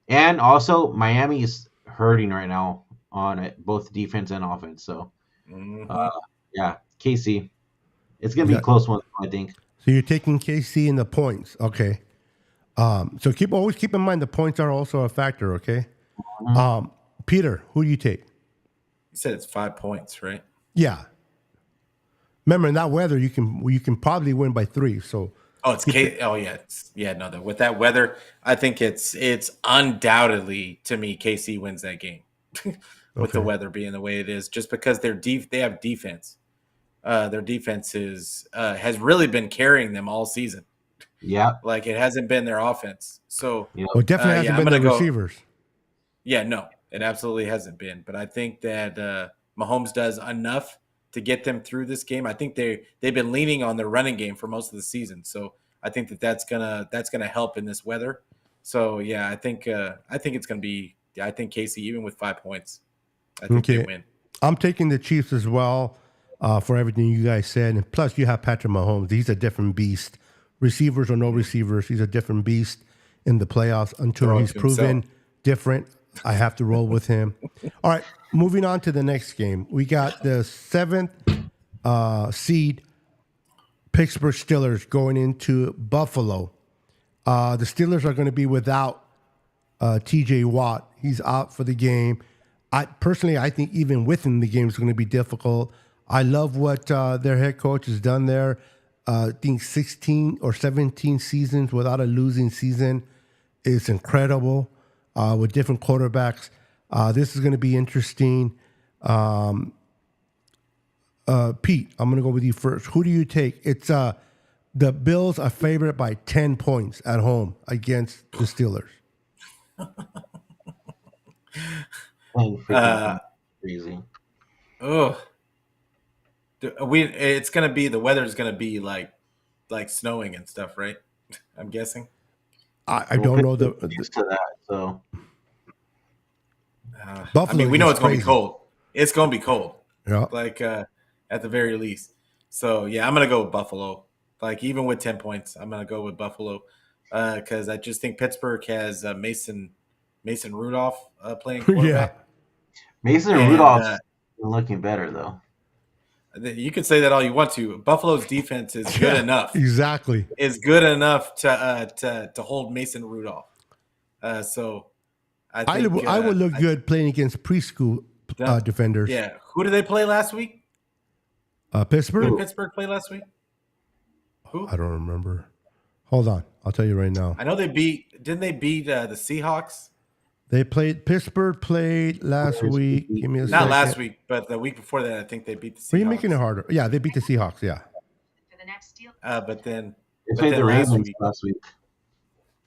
And also, Miami is hurting right now on it, both defense and offense. So, KC. It's going to be a close one, I think. So you're taking KC in the points. Okay. So always keep in mind the points are also a factor, okay? Mm-hmm. Peter, who do you take? You said it's 5 points, right? Yeah. Remember, in that weather, you can probably win by 3. So Oh, with that weather, I think it's undoubtedly, to me, KC wins that game with the weather being the way it is, just because they have defense. Their defense has really been carrying them all season. Yeah. Like, it hasn't been their offense. So, well, it definitely hasn't been the receivers. Yeah, no, it absolutely hasn't been. But I think that Mahomes does enough to get them through this game. I think they've been leaning on their running game for most of the season. So I think that's gonna help in this weather. So yeah, I think it's gonna be. I think KC, even with 5 points, I think they win. I'm taking the Chiefs as well for everything you guys said, and plus you have Patrick Mahomes. He's a different beast. Receivers or no receivers, he's a different beast in the playoffs until he's proven different. I have to roll with him. All right, moving on to the next game. We got the 7th seed Pittsburgh Steelers going into Buffalo. The Steelers are going to be without TJ Watt. He's out for the game. I think even within the game is going to be difficult. I love what their head coach has done there. I think 16 or 17 seasons without a losing season is incredible. With different quarterbacks. This is going to be interesting. Pete, I'm going to go with you first. Who do you take? It's the Bills are favored by 10 points at home against the Steelers. Crazy. Oh, it's going to be, the weather is going to be like snowing and stuff, right? I'm guessing. I don't know to that. So, Buffalo. We know it's going to be cold. It's going to be cold. Yeah. Like at the very least. So yeah, I'm going to go with Buffalo. Like, even with 10 points, I'm going to go with Buffalo because I just think Pittsburgh has Mason Rudolph playing quarterback. Yeah. Mason Rudolph's looking better though. You can say that all you want to. Buffalo's defense is good enough. Exactly. Is good enough to hold Mason Rudolph. So I think I would look good playing against preschool defenders. Yeah. Who did they play last week? Pittsburgh. Who did Pittsburgh play last week? Who? I don't remember. Hold on. I'll tell you right now. I know they didn't they beat the Seahawks? Pittsburgh played last week. Give me a second. Not last week, but the week before that, I think they beat the Seahawks. Are you making it harder? Yeah, they beat the Seahawks, yeah. But then they played the Ravens last week.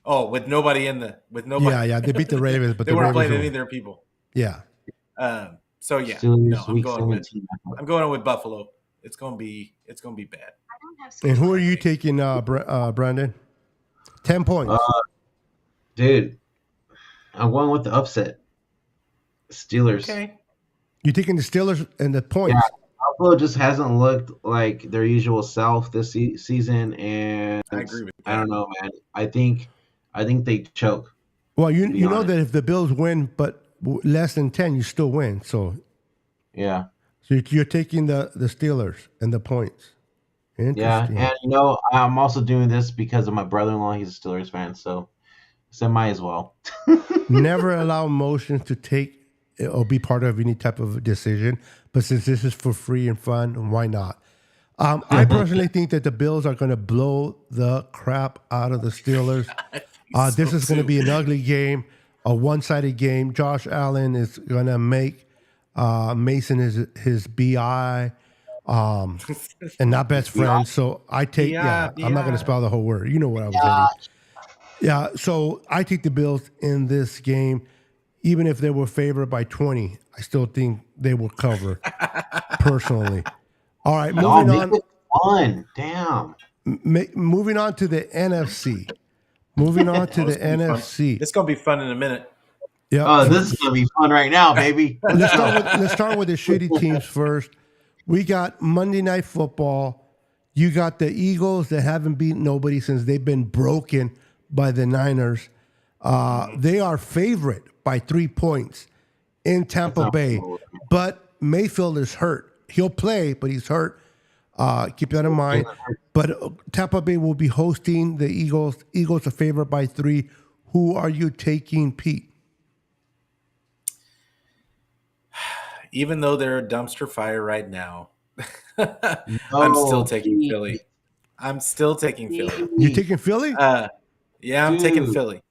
Oh, with nobody. Yeah, they beat the Ravens, but they weren't playing any of their people. Yeah. So yeah, I'm going with Buffalo. It's gonna be bad. And who are you taking, Brandon? 10 points. Dude, I'm going with the upset. Steelers. Okay. You taking the Steelers and the points? Yeah, Buffalo just hasn't looked like their usual self this season, and I agree with that. I don't know, man. I think they choke. Well, you know that if the Bills win, but less than 10, you still win. So yeah. So you're taking the Steelers and the points. Yeah, and I'm also doing this because of my brother-in-law. He's a Steelers fan, so might as well. Never allow emotions to take or be part of any type of decision. But since this is for free and fun, why not? I personally think that the Bills are going to blow the crap out of the Steelers. This is going to be an ugly game, a one-sided game. Josh Allen is going to make Mason his BI and not best friend. So I take, I'm not going to spell the whole word. You know what I was saying. Yeah, so I take the Bills in this game. Even if they were favored by 20, I still think they will cover, personally. All right, moving on. Fun. Damn. Moving on to the NFC. Moving on to the NFC. It's going to be fun in a minute. Yeah. Oh, this is going to be fun right now, baby. Let's start with the shitty teams first. We got Monday Night Football. You got the Eagles that haven't beaten nobody since they've been broken by the Niners. They are favorite by 3 points in Tampa Bay. But Mayfield is hurt. He'll play, but he's hurt. Keep that in mind. But Tampa Bay will be hosting the Eagles. Eagles are favored by 3. Who are you taking, Pete? Even though they're a dumpster fire right now, I'm still No, taking Philly. I'm still taking Philly. You taking Philly? Yeah, I'm taking Dude. Philly.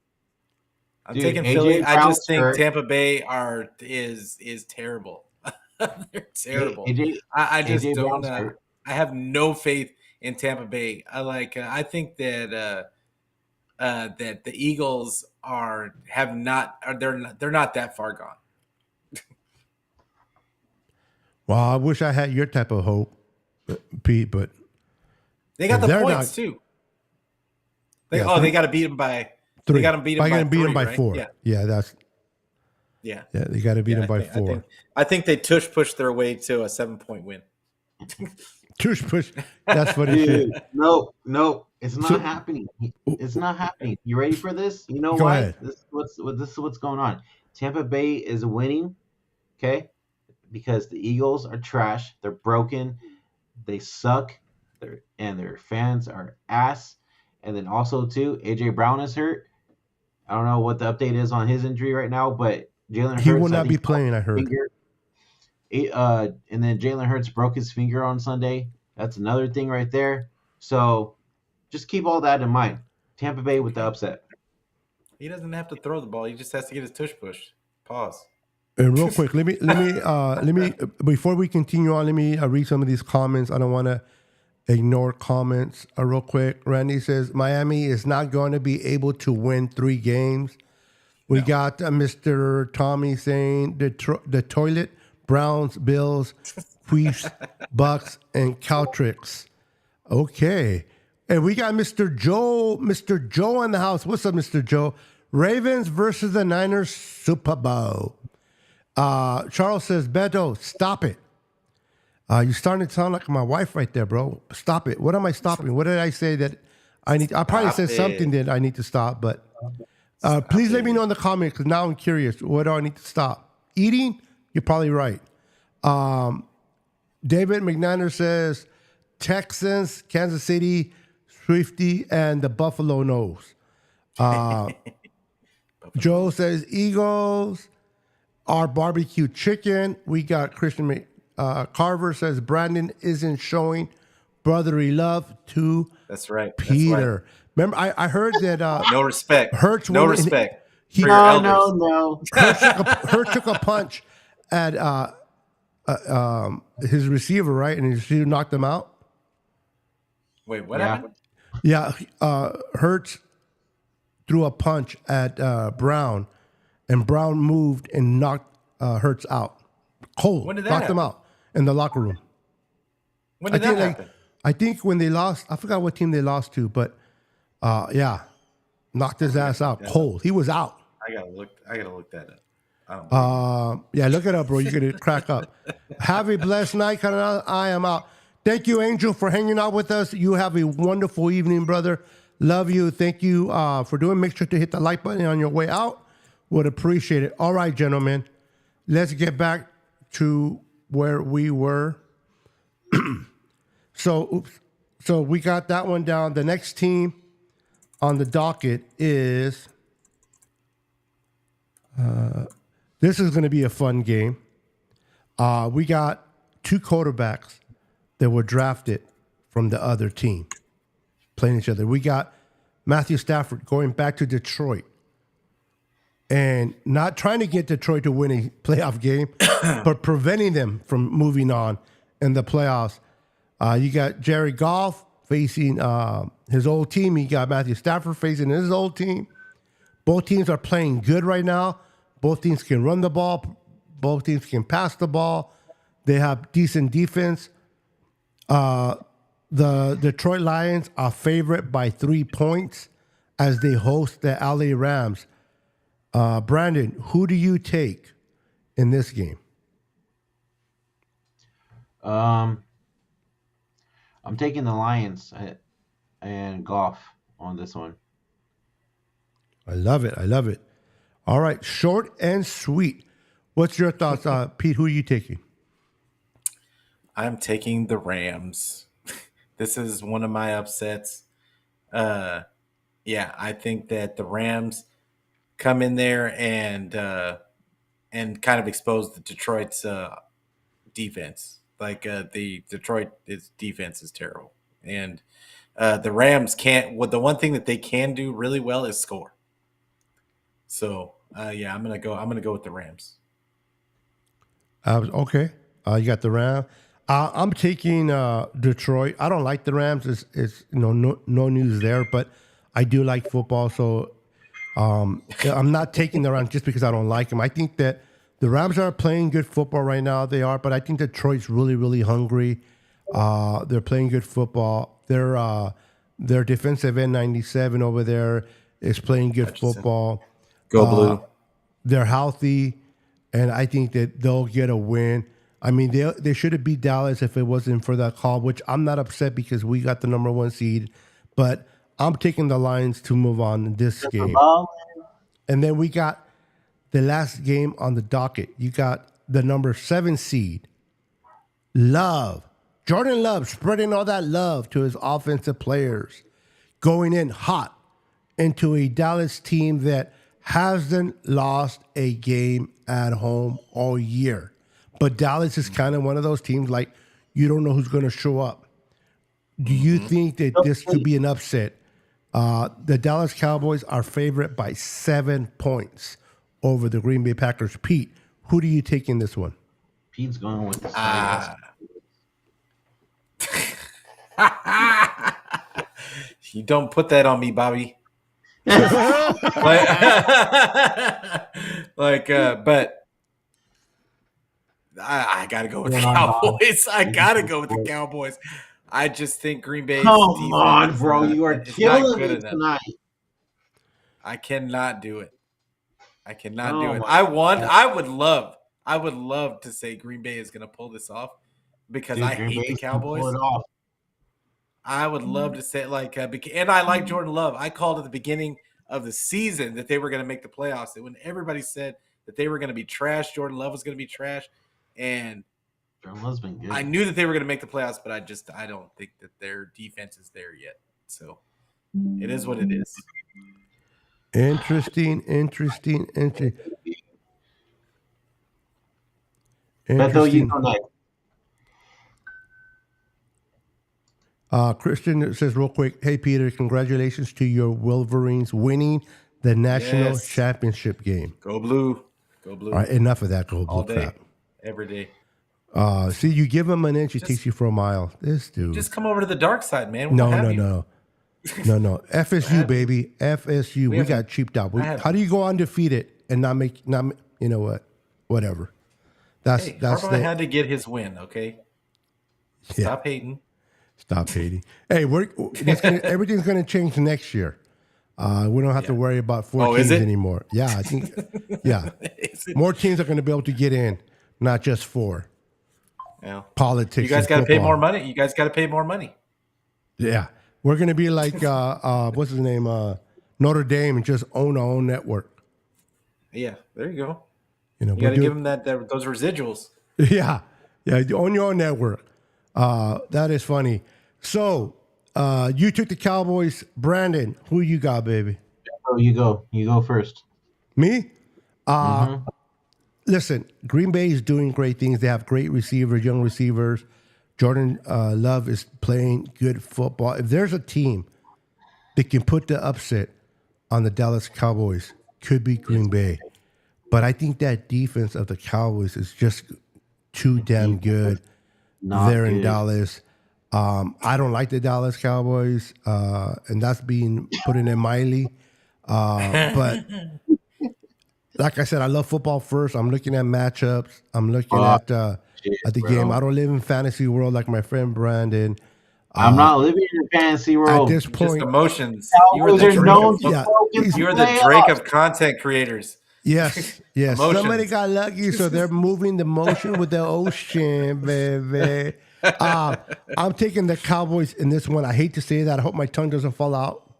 I'm Dude, taking Philly. AJ I Brown's just think hurt. Tampa Bay is terrible. They're terrible. AJ I just AJ don't. Brown's hurt. I have no faith in Tampa Bay. I think that the Eagles they're not that far gone. Well, I wish I had your type of hope, Pete, but They got if the they're points not, too. yeah, They got to beat them by. three. They got to beat them I by gotta beat them 3, by right? 4. Yeah, Yeah, yeah. they got to beat Yeah, them by 4. I think they pushed their way to a 7-point win. Tush push. That's funny shit. Dude, no, it's not So- happening. It's not happening. You ready for this? You know Go why? ahead. This is what's going on. Tampa Bay is winning, okay? Because the Eagles are trash. They're broken. They suck. And their fans are ass. And then also too, AJ Brown is hurt. I don't know what the update is on his injury right now, but Jalen Hurts, He will I not think, be broke playing, his I heard. finger. And then Jalen Hurts broke his finger on Sunday. That's another thing right there. So just keep all that in mind. Tampa Bay with the upset. He doesn't have to throw the ball. He just has to get his tush pushed. Pause. And real quick, let me before we continue on, let me read some of these comments. I don't want to ignore comments. Real quick, Randy says Miami is not going to be able to win 3 games. We got Mr. Tommy saying the toilet, Browns, Bills, Chiefs, Bucks, and Caltricks. Okay. And we got Mr. Joe in the house. What's up, Mr. Joe? Ravens versus the Niners Super Bowl. Charles says, Beto, stop it. You're starting to sound like my wife right there, bro. Stop it. What am I stopping? What did I say that I need? I probably said something that I need to stop, but please let me know in the comments because now I'm curious. What do I need to stop? Eating? You're probably right. David McNander says Texans, Kansas City, Swifty, and the Buffalo Nose. Joe says Eagles, our barbecue chicken. We got Christian Carver says Brandon isn't showing brotherly love to That's right. Peter. Remember, I heard that No respect. Hurts No went in- respect. he- for your elders. No. Hurt took a punch at his receiver, right? And his receiver knocked him out. Wait, what Yeah. happened? Yeah, Hurts threw a punch at Brown, and Brown moved and knocked Hurts out. Cold. When did that knocked him happen? out in the locker room. When did that happen? I think when they lost, I forgot what team they lost to, but yeah, knocked his ass out. Cold. He was out. I gotta look that up. I don't believe Yeah, look it up, bro. You're gonna crack up. Have a blessed night, Canada. I am out. Thank you, Angel, for hanging out with us. You have a wonderful evening, brother. Love you. Thank you for doing. Make sure to hit the like button on your way out. Would appreciate it. All right, gentlemen, let's get back to where we were. So we got that one down. The next team on the docket is. This is going to be a fun game. We got 2 quarterbacks that were drafted from the other team playing each other. We got Matthew Stafford going back to Detroit and not trying to get Detroit to win a playoff game, but preventing them from moving on in the playoffs. You got Jared Goff facing his old team. You got Matthew Stafford facing his old team. Both teams are playing good right now. Both teams can run the ball. Both teams can pass the ball. They have decent defense. The Detroit Lions are favored by 3 points as they host the LA Rams. Brandon, who do you take in this game? I'm taking the Lions and Goff on this one. I love it. I love it. All right, short and sweet. What's your thoughts, Pete? Who are you taking? I'm taking the Rams. This is one of my upsets. Yeah, I think that the Rams come in there and kind of expose the Detroit's defense. Like the Detroit defense is terrible, and the Rams can't. Well, the one thing that they can do really well is score. So yeah, I'm gonna go with the Rams. Okay. You got the Rams. I'm taking Detroit. I don't like the Rams. It's no news there, but I do like football, so I'm not taking the Rams just because I don't like them. I think that the Rams are playing good football right now. They are, but I think Detroit's really, really hungry. They're playing good football. Their defensive end 97 over there is playing good football. Go blue. They're healthy, and I think that they'll get a win. I mean, they should have beat Dallas if it wasn't for that call, which I'm not upset because we got the number 1 seed, but I'm taking the Lions to move on in this game. And then we got the last game on the docket. You got the number 7 seed, Jordan Love, spreading all that love to his offensive players, going in hot into a Dallas team that hasn't lost a game at home all year. But Dallas is kind of one of those teams like you don't know who's going to show up. Do you think that this could be an upset? The Dallas Cowboys are favorite by 7 points over the Green Bay Packers. Pete, who do you take in this one? Pete's going with the You don't put that on me, Bobby. But I got to go with the Cowboys. I got to go with the Cowboys. I just think Green Bay. Come on, bro. You are killing me tonight. I cannot do it. I cannot do it. I would love to say Green Bay is going to pull this off because I hate the Cowboys. I would love to say and I like Jordan Love. I called at the beginning of the season that they were going to make the playoffs. And when everybody said that they were going to be trash, Jordan Love was going to be trash, and Jordan Love's been good. I knew that they were going to make the playoffs, but I don't think that their defense is there yet. So it is what it is. Interesting. Beto, you go next. Christian says real quick, hey, Peter, congratulations to your Wolverines winning the national championship game. Go blue. Go blue. All right, enough of that go blue all day, crap. Every day. See, you give him an inch, he takes you for a mile. This dude. Just come over to the dark side, man. No. FSU, baby. FSU. We got cheaped out. How do you go undefeated and not you know what? Whatever. That's Harbaugh had to get his win, okay? Stop hating. Stop hating. Hey, everything's going to change next year. We don't have to worry about 4 teams anymore. Yeah, I think. Yeah, more teams are going to be able to get in, not just 4. Yeah. Politics. You guys got to pay more money. You guys got to pay more money. Yeah, we're going to be like what's his name? Notre Dame, and just own our own network. Yeah, there you go. You know, you got to give them those residuals. Yeah, own your own network. That is funny. So, you took the Cowboys. Brandon, who you got, baby? Oh, you go. You go first. Me? Listen, Green Bay is doing great things. They have great receivers, young receivers. Jordan Love is playing good football. If there's a team that can put the upset on the Dallas Cowboys, could be Green Bay. But I think that defense of the Cowboys is just too damn good. They're in Dallas. I don't like the Dallas Cowboys, and that's being put in mildly. But like I said, I love football first. I'm looking at matchups. I'm looking at the game. I don't live in fantasy world like my friend Brandon. I'm not living in a fantasy world. At this point, just emotions. You are the Drake of content creators. Yes. Emotions. Somebody got lucky, so they're moving the motion with the ocean, baby. I'm taking the Cowboys in this one. I hate to say that. I hope my tongue doesn't fall out.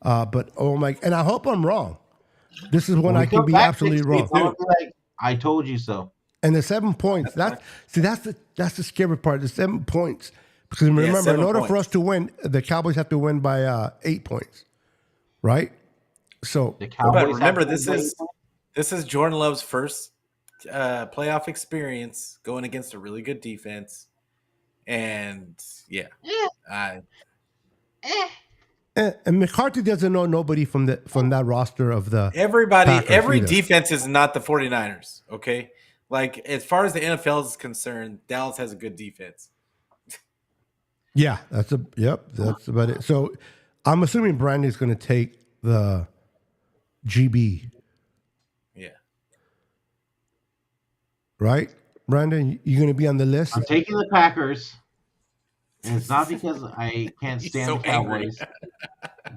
But and I hope I'm wrong. This is when I can be absolutely wrong. Like, I told you so. And the 7 points. That's the scary part. The 7 points. Because remember, in order for us to win, the Cowboys have to win by 8 points, right? So, but remember, this is Jordan Love's first playoff experience going against a really good defense. And yeah, And McCarthy doesn't know nobody from that roster of the everybody, Packers every either. defense is not the 49ers. Okay. Like, as far as the NFL is concerned, Dallas has a good defense. Yeah, that's about it. So I'm assuming Brandon's going to take the GB, Yeah. right? Brandon, you going to be on the list? I'm taking the Packers. And it's not because I can't He's stand so the Cowboys.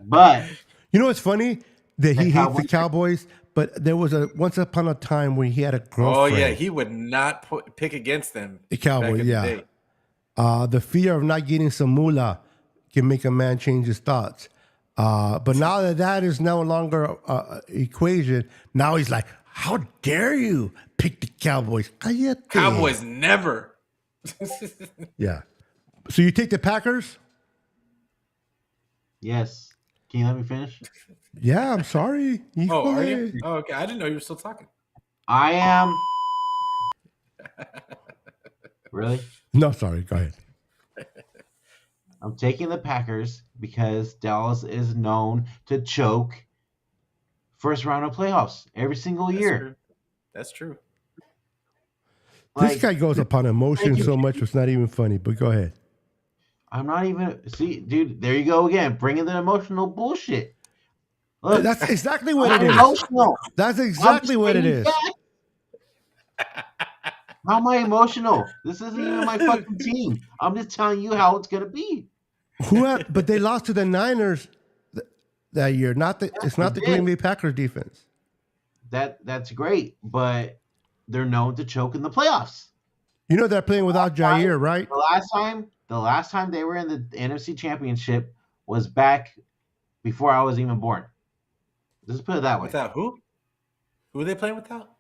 But You know what's funny? That he hates the Cowboys- Cowboys, but there was once upon a time when he had a girlfriend. Oh yeah, he would not pick against them. The Cowboys, back in yeah. the day. The fear of not getting some moolah can make a man change his thoughts. But now that is no longer equation, now he's like, how dare you pick the Cowboys? Cállate. Cowboys never. Yeah. So you take the Packers? yes. Can you let me finish? Yeah, I'm sorry. Oh, go are ahead. you? Oh, okay. I didn't know you were still talking. I am. Really? No, sorry. Go ahead. I'm taking the Packers because Dallas is known to choke first round of playoffs every single year. True. That's true. This guy goes upon emotion so much it's not even funny, but go ahead. I'm not even. See, dude, there you go again. Bringing the emotional bullshit. Look, That's exactly what I'm it is. emotional. That's exactly what it is. How am I emotional? This isn't even my fucking team. I'm just telling you how it's gonna be. But they lost to the Niners that year. It's not the Green Bay Packers defense. That's great, but they're known to choke in the playoffs. You know they're playing without Jair, right? The last time they were in the NFC Championship was back before I was even born. Just put it that way. Without who? Who are they playing without?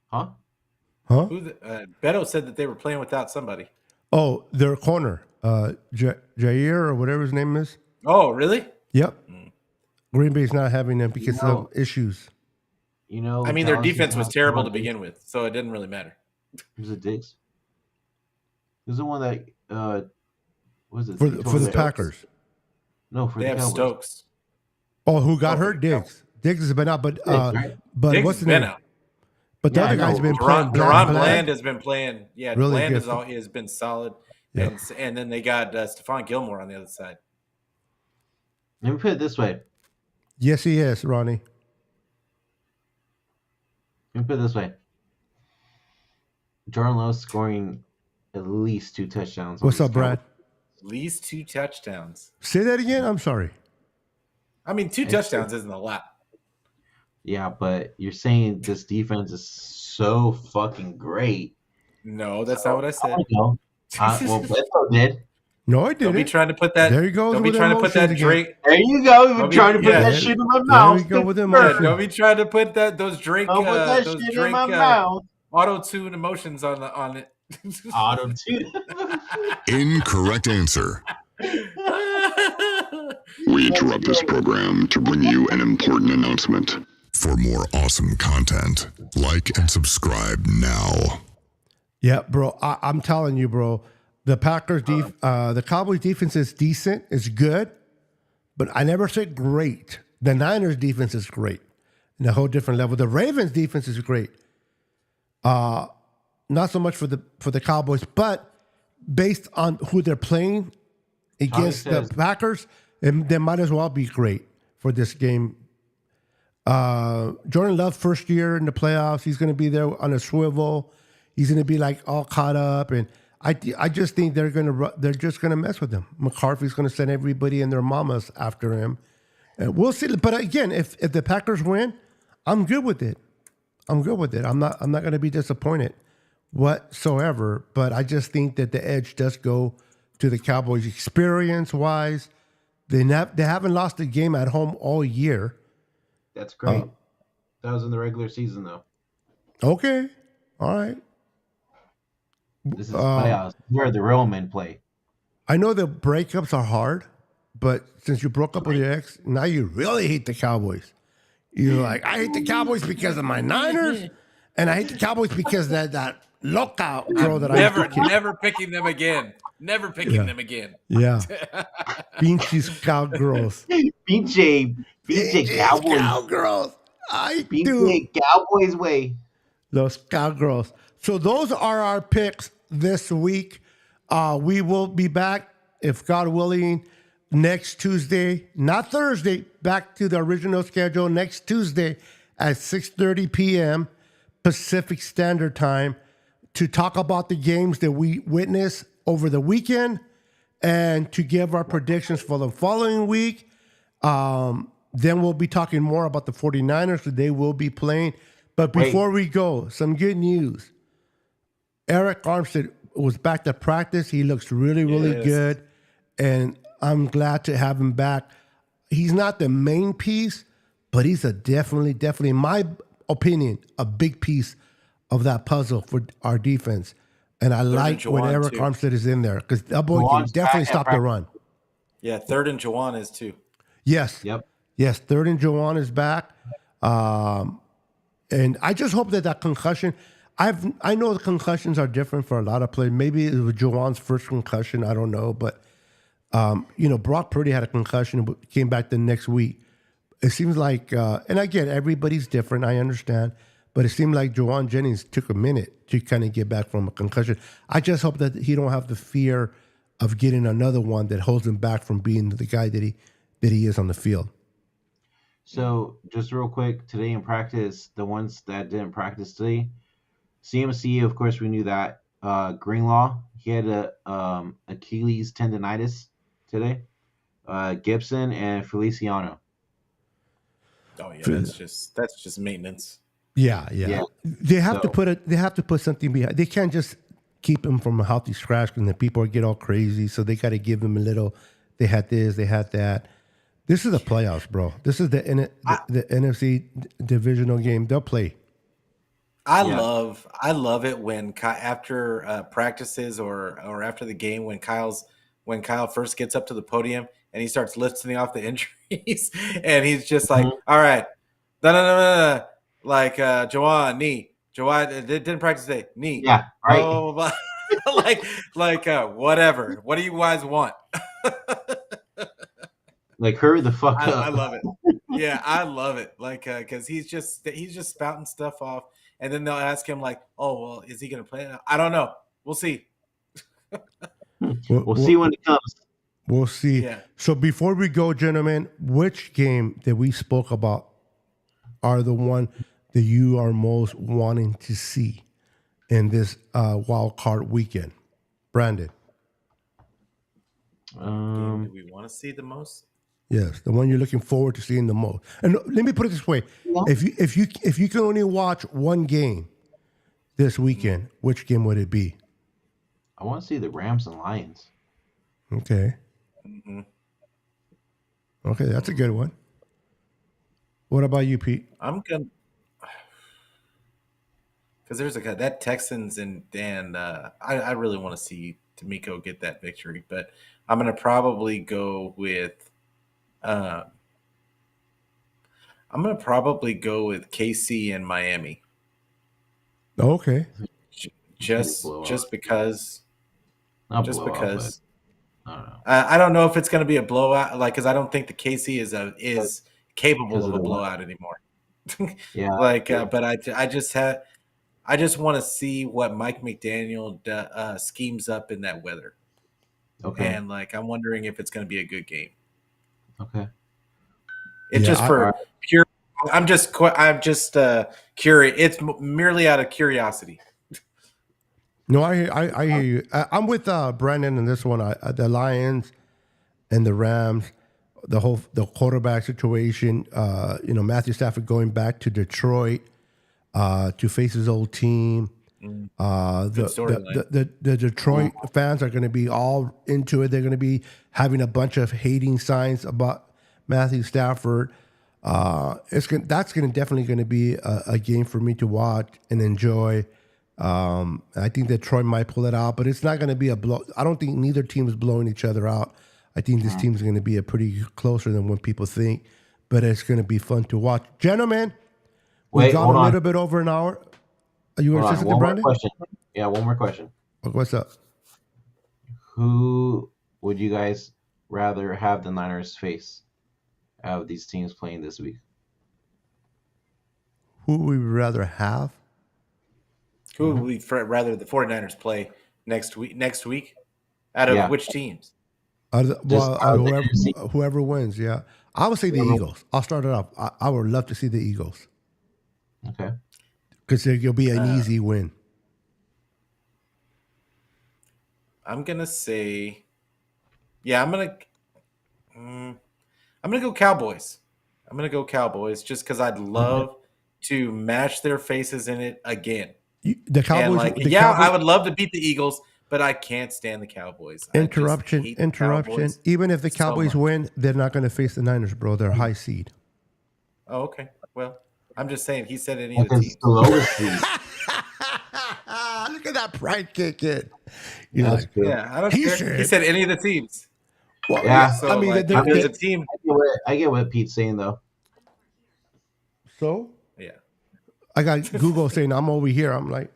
Huh? Huh? Beto said that they were playing without somebody. Oh, their corner, Jair or whatever his name is. Oh, really? Yep. Green Bay's not having them because of issues. You know, I mean, their Dallas defense is was not terrible to the one begin with, so it didn't really matter. Who's it, Diggs? Who's the one that what is it? For the Packers. No, for They the have Cowboys. Stokes. Oh, who got hurt? for the Diggs. Diggs has been out, but right? but Diggs what's has the been name? out. But the Yeah, other I guy's know. been playing. Deron Bland has been playing. Yeah, Really Bland good. has been solid. Yeah. And then they got Stephon Gilmore on the other side. Let me put it this way. Yes, he is, Ronnie. Let me put it this way. Jordan Love scoring at least 2 touchdowns. What's up, Brad? At least 2 touchdowns. Say that again. I'm sorry. I mean, 2 touchdowns isn't a lot. Yeah, but you're saying this defense is so fucking great. No, that's not what I said. I know. Well, Beto did. No, I Don't be didn't. trying to put that. There he goes Don't be with trying to put that emotions again. Drake. There you go. You've been Don't be- trying to put yeah. that shit in my There mouth. we go with Yeah, emotion. don't be trying to put those Drake Don't put that those shit Drake in my mouth. auto-tune emotions on it. Auto tune. Incorrect answer. We interrupt this program to bring you an important announcement. For more awesome content, like and subscribe now. Yeah, bro. I'm telling you, bro. The the Cowboys defense is decent. It's good, but I never said great. The Niners defense is great, in a whole different level. The Ravens defense is great. Not so much for the Cowboys, but based on who they're playing against the Packers, they might as well be great for this game. Jordan Love, first year in the playoffs, he's going to be there on a swivel. He's going to be like all caught up, and I just think they're just going to mess with him. McCarthy's going to send everybody and their mamas after him, and we'll see. But again, if the Packers win, I'm good with it. I'm not going to be disappointed whatsoever. But I just think that the edge does go to the Cowboys experience wise. They haven't lost a game at home all year. That's great. That was in the regular season, though. Okay, all right. This is playoffs. Where the real men play. I know the breakups are hard, but since you broke up with your ex, now you really hate the Cowboys. You're like, I hate the Cowboys because of my Niners, and I hate the Cowboys because that loca girl that I used to kick. Never picking them again. Never picking them again. Yeah. Pinches cowgirls. BJ Cowboys. Cowgirls. I do. BJ Cowboys way. Those cowgirls. So those are our picks this week. We will be back, if God willing, next Tuesday, not Thursday, back to the original schedule next Tuesday at 6:30 p.m. Pacific Standard Time to talk about the games that we witnessed over the weekend and to give our predictions for the following week. Then we'll be talking more about the 49ers that they will be playing. But before we go, some good news. Eric Armstead was back to practice. He looks really, really good. And I'm glad to have him back. He's not the main piece, but he's a definitely, in my opinion, a big piece of that puzzle for our defense. And I like when Eric Armstead is in there because that boy can definitely stop the run. Yeah, third and Juwan is too. Yes. Yep. Yes, third and Juwan is back. And I just hope that concussion, I know the concussions are different for a lot of players. Maybe it was Juwan's first concussion. I don't know. But, Brock Purdy had a concussion and came back the next week. It seems like, and again, everybody's different. I understand. But it seemed like Juwan Jennings took a minute to kind of get back from a concussion. I just hope that he don't have the fear of getting another one that holds him back from being the guy that he is on the field. So just real quick, today in practice, the ones that didn't practice today, CMC, of course, we knew that. Greenlaw, he had a Achilles tendonitis today. Gibson and Feliciano. Oh yeah, that's just maintenance. Yeah. They have to put something behind. They can't just keep him from a healthy scratch and then people get all crazy. So they got to give him a little. They had this, they had that. This is the playoffs, bro. This is the NFC divisional game. They'll play. I love it when after practices or after the game when Kyle first gets up to the podium and he starts listing off the injuries and he's just like, all right, no. Like Juwan, knee. Juwan didn't practice today. Knee. Yeah, right. Blah, blah, blah. like whatever. What do you guys want? Like hurry the fuck up. I love it. Yeah, I love it. Like because he's just spouting stuff off, and then they'll ask him like, "Oh, well, is he gonna play?" I don't know. We'll see. We'll see when it comes. We'll see. Yeah. So before we go, gentlemen, which game that we spoke about are the one that you are most wanting to see in this wild card weekend? Brandon. Game do we want to see the most? Yes, the one you're looking forward to seeing the most. And let me put it this way: if you can only watch one game this weekend, which game would it be? I want to see the Rams and Lions. Okay. Mm-hmm. Okay, that's a good one. What about you, Pete? I'm gonna because there's that Texans and I really want to see D'Amico get that victory, but I'm gonna probably go with KC and Miami. Okay. Just because. Not Just blowout, because. but I don't know. I don't know if it's going to be a blowout, because I don't think the KC is capable of a blowout anymore. Yeah. But I just want to see what Mike McDaniel schemes up in that weather. Okay. And I'm wondering if it's going to be a good game. Okay. It's just for pure. I'm just curious. It's merely out of curiosity. No, I hear you. I'm with Brandon in this one. The Lions and the Rams, the quarterback situation. Matthew Stafford going back to Detroit to face his old team. The Detroit fans are going to be all into it. They're going to be having a bunch of hating signs about Matthew Stafford. That's definitely going to be a game for me to watch and enjoy. I think Detroit might pull it out, but it's not going to be a blow. I don't think neither team is blowing each other out. I think this team is going to be a pretty closer than what people think, but it's going to be fun to watch. Gentlemen, we've gone a little bit over an hour. Are you interested, Brandon? Yeah, one more question. What's up? Who would you guys rather have the Niners face out of these teams playing this week? Who would we rather have? Who would we rather the 49ers play next week? Next week, out of which teams? Whoever wins, yeah. I would say the Eagles. I'll start it off. I would love to see the Eagles. Okay. Because it'll be an easy win. I'm gonna say, yeah, I'm gonna go Cowboys. I'm gonna go Cowboys just because I'd love to mash their faces in it again. The Cowboys. And Cowboys, I would love to beat the Eagles, but I can't stand the Cowboys. Interruption. Cowboys Even if the Cowboys win, they're not going to face the Niners, bro. They're high seed. Oh, okay. Well, I'm just saying. He said any of the teams. The lowest seed. Look at that pride kick in. Yeah, I don't care. He said any of the teams. Well, yeah. So, I mean, there's a team. I get what Pete's saying, though. So? Yeah. I got Google saying I'm over here. I'm like,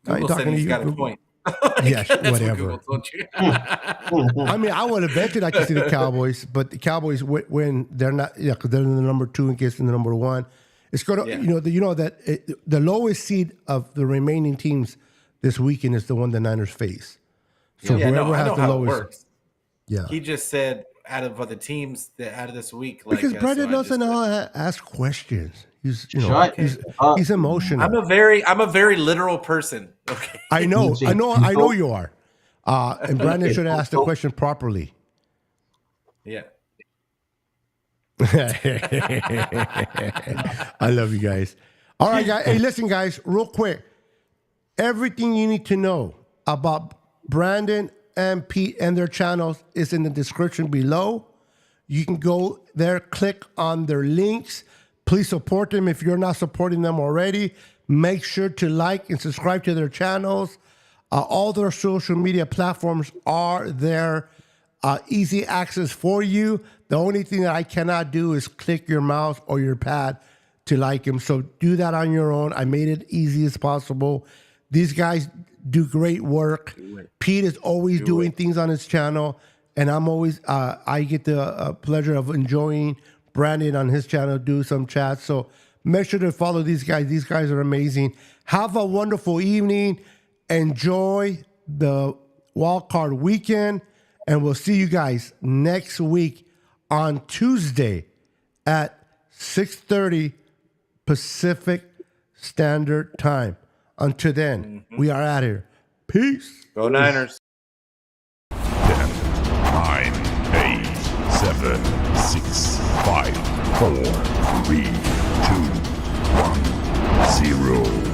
Google said he's got a point. Yeah, whatever. What told you. I mean, I would have bet I could see the Cowboys, but the Cowboys when they're not, because they're in the number 2 in case in the number 1. It's going to, the lowest seed of the remaining teams this weekend is the one the Niners face. So whoever has the lowest. Yeah. He just said out of the teams out of this week. Because Brandon doesn't know how to ask questions. He's emotional. I'm a very literal person. Okay. I know you are. And Brandon should ask the question properly. Yeah. I love you guys. All right, guys. Hey, listen, guys, real quick. Everything you need to know about Brandon and Pete and their channels is in the description below. You can go there, click on their links. Please support them if you're not supporting them already. Make sure to like and subscribe to their channels. All their social media platforms are there. Easy access for you. The only thing that I cannot do is click your mouse or your pad to like them. So do that on your own. I made it easy as possible. These guys do great work. Pete is always doing things on his channel, and I'm always I get the pleasure of enjoying Brandon on his channel, do some chats. So make sure to follow these guys. These guys are amazing. Have a wonderful evening. Enjoy the wild card weekend, and we'll see you guys next week on Tuesday at 6:30 Pacific Standard Time. Until then, we are out here. Peace. Go Niners. 10, 9, 8, 7, 6, 5, 4, 3, 2, 1, 0.